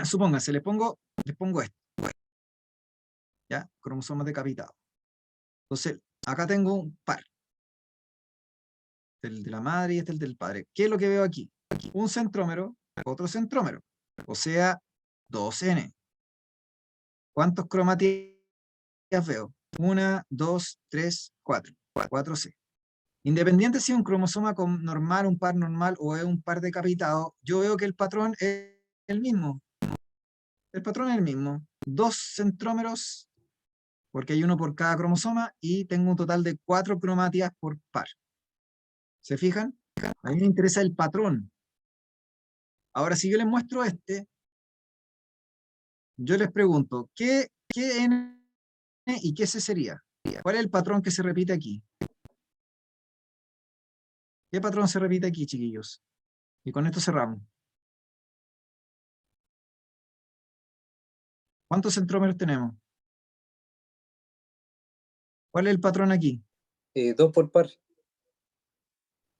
Supónganse, les pongo esto, ¿ya? Cromosomas decapitados. Entonces, acá tengo un par. El de la madre y este el del padre. ¿Qué es lo que veo aquí? Un centrómero, otro centrómero. O sea, 2N. ¿Cuántos cromátidas veo? 1, 2, 3, 4. 4C. Independiente si es un cromosoma normal, un par normal o es un par decapitado, yo veo que el patrón es el mismo. El patrón es el mismo. 2 centrómeros, porque hay uno por cada cromosoma, y tengo un total de 4 cromátidas por par. ¿Se fijan? A mí me interesa el patrón. Ahora, si yo les muestro yo les pregunto, ¿qué N y qué C sería? ¿Cuál es el patrón que se repite aquí? ¿Qué patrón se repite aquí, chiquillos? Y con esto cerramos. ¿Cuántos centrómeros tenemos? ¿Cuál es el patrón aquí? 2 por par.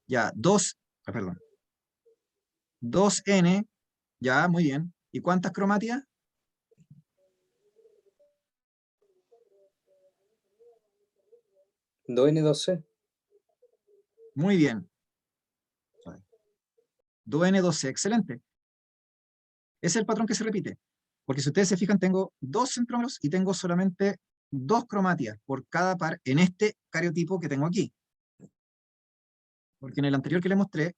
Ya, 2N, ya, muy bien. ¿Y cuántas cromátidas? 2N, 2C. Muy bien. 2N, 2C, excelente. Ese es el patrón que se repite. Porque si ustedes se fijan, tengo 2 centrómeros y tengo solamente 2 cromátidas por cada par en este cariotipo que tengo aquí. Porque en el anterior que les mostré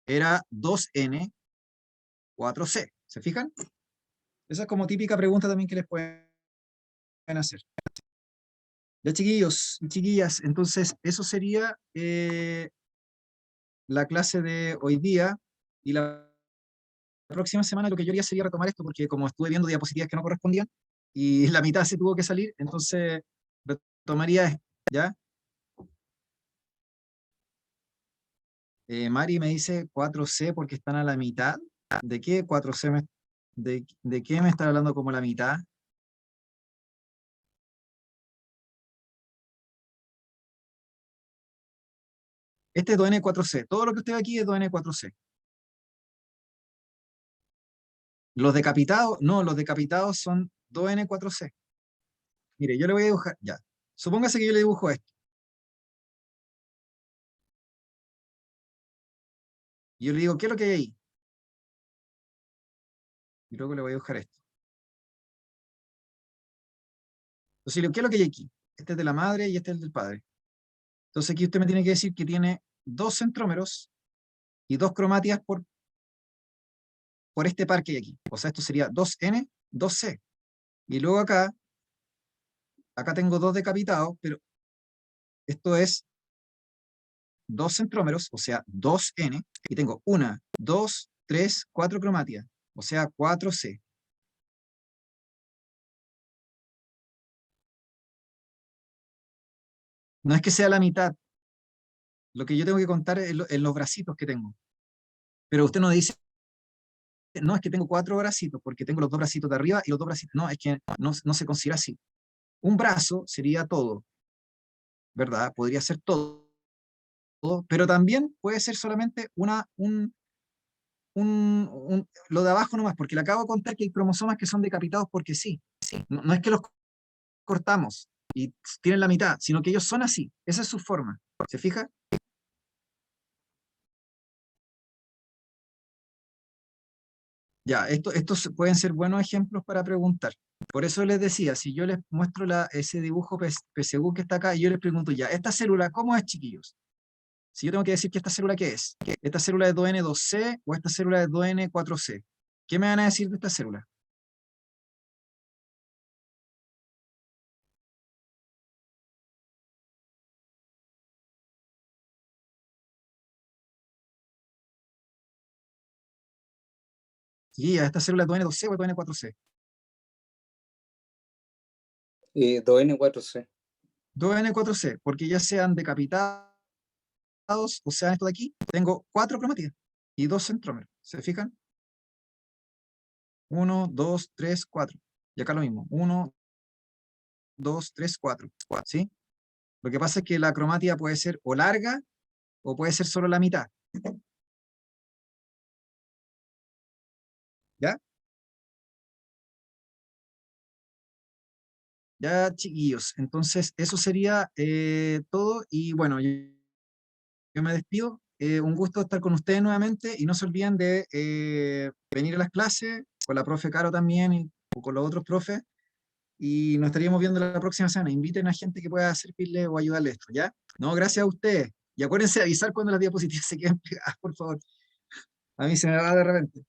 era 2N, 4C. ¿Se fijan? Esa es como típica pregunta también que les pueden hacer. Ya, chiquillos y chiquillas, entonces eso sería la clase de hoy día, y la próxima semana lo que yo haría sería retomar esto, porque como estuve viendo diapositivas que no correspondían y la mitad se tuvo que salir, entonces retomaría esto, ¿ya? Mari me dice 4C porque están a la mitad. ¿De qué 4C de qué me está hablando como la mitad? Este es 2N4C. Todo lo que usted ve aquí es 2N4C. Los decapitados, no, los decapitados son 2N4C. Mire, yo le voy a dibujar, ya. Supóngase que yo le dibujo esto. Y yo le digo, ¿qué es lo que hay ahí? Y luego le voy a dibujar esto. Entonces, le digo, ¿qué es lo que hay aquí? Este es de la madre y este es el del padre. Entonces aquí usted me tiene que decir que tiene 2 centrómeros y 2 cromátidas por este par que hay aquí. O sea, esto sería 2N, 2C. Y luego acá tengo 2 decapitados, pero esto es 2 centrómeros, o sea, 2N, y tengo 1, 2, 3, 4 cromátidas, o sea, 4C. No es que sea la mitad, lo que yo tengo que contar es en los bracitos que tengo. Pero usted no dice, no, es que tengo 4 bracitos, porque tengo los 2 bracitos de arriba y los 2 bracitos. No, es que no se considera así. Un brazo sería todo, ¿verdad? Podría ser todo, pero también puede ser solamente lo de abajo nomás, porque le acabo de contar que hay cromosomas que son decapitados porque sí. No es que los cortamos y tienen la mitad, sino que ellos son así. Esa es su forma. ¿Se fija? Ya, estos pueden ser buenos ejemplos para preguntar. Por eso les decía, si yo les muestro ese dibujo PSU que está acá, y yo les pregunto ya, ¿esta célula cómo es, chiquillos? Si yo tengo que decir que esta célula, ¿qué es? ¿Esta célula es 2N2C o esta célula es 2N4C? ¿Qué me van a decir de esta célula? Sí, ¿esta célula es 2N2C o es 2N4C? 2N4C. 2N4C, porque ya sean decapitados o sean esto de aquí, tengo 4 cromátidas y 2 centrómeros. ¿Se fijan? 1, 2, 3, 4. Y acá lo mismo. 1, 2, 3, 4. ¿Sí? Lo que pasa es que la cromática puede ser o larga o puede ser solo la mitad. ¿Ya? Ya, chiquillos. Entonces, eso sería todo. Y bueno, yo me despido. Un gusto estar con ustedes nuevamente. Y no se olviden de venir a las clases, con la profe Caro también, o con los otros profes. Y nos estaríamos viendo la próxima semana. Inviten a gente que pueda servirle o ayudarle esto, ¿ya? No, gracias a ustedes. Y acuérdense de avisar cuando las diapositivas se queden pegadas, por favor. A mí se me va de repente.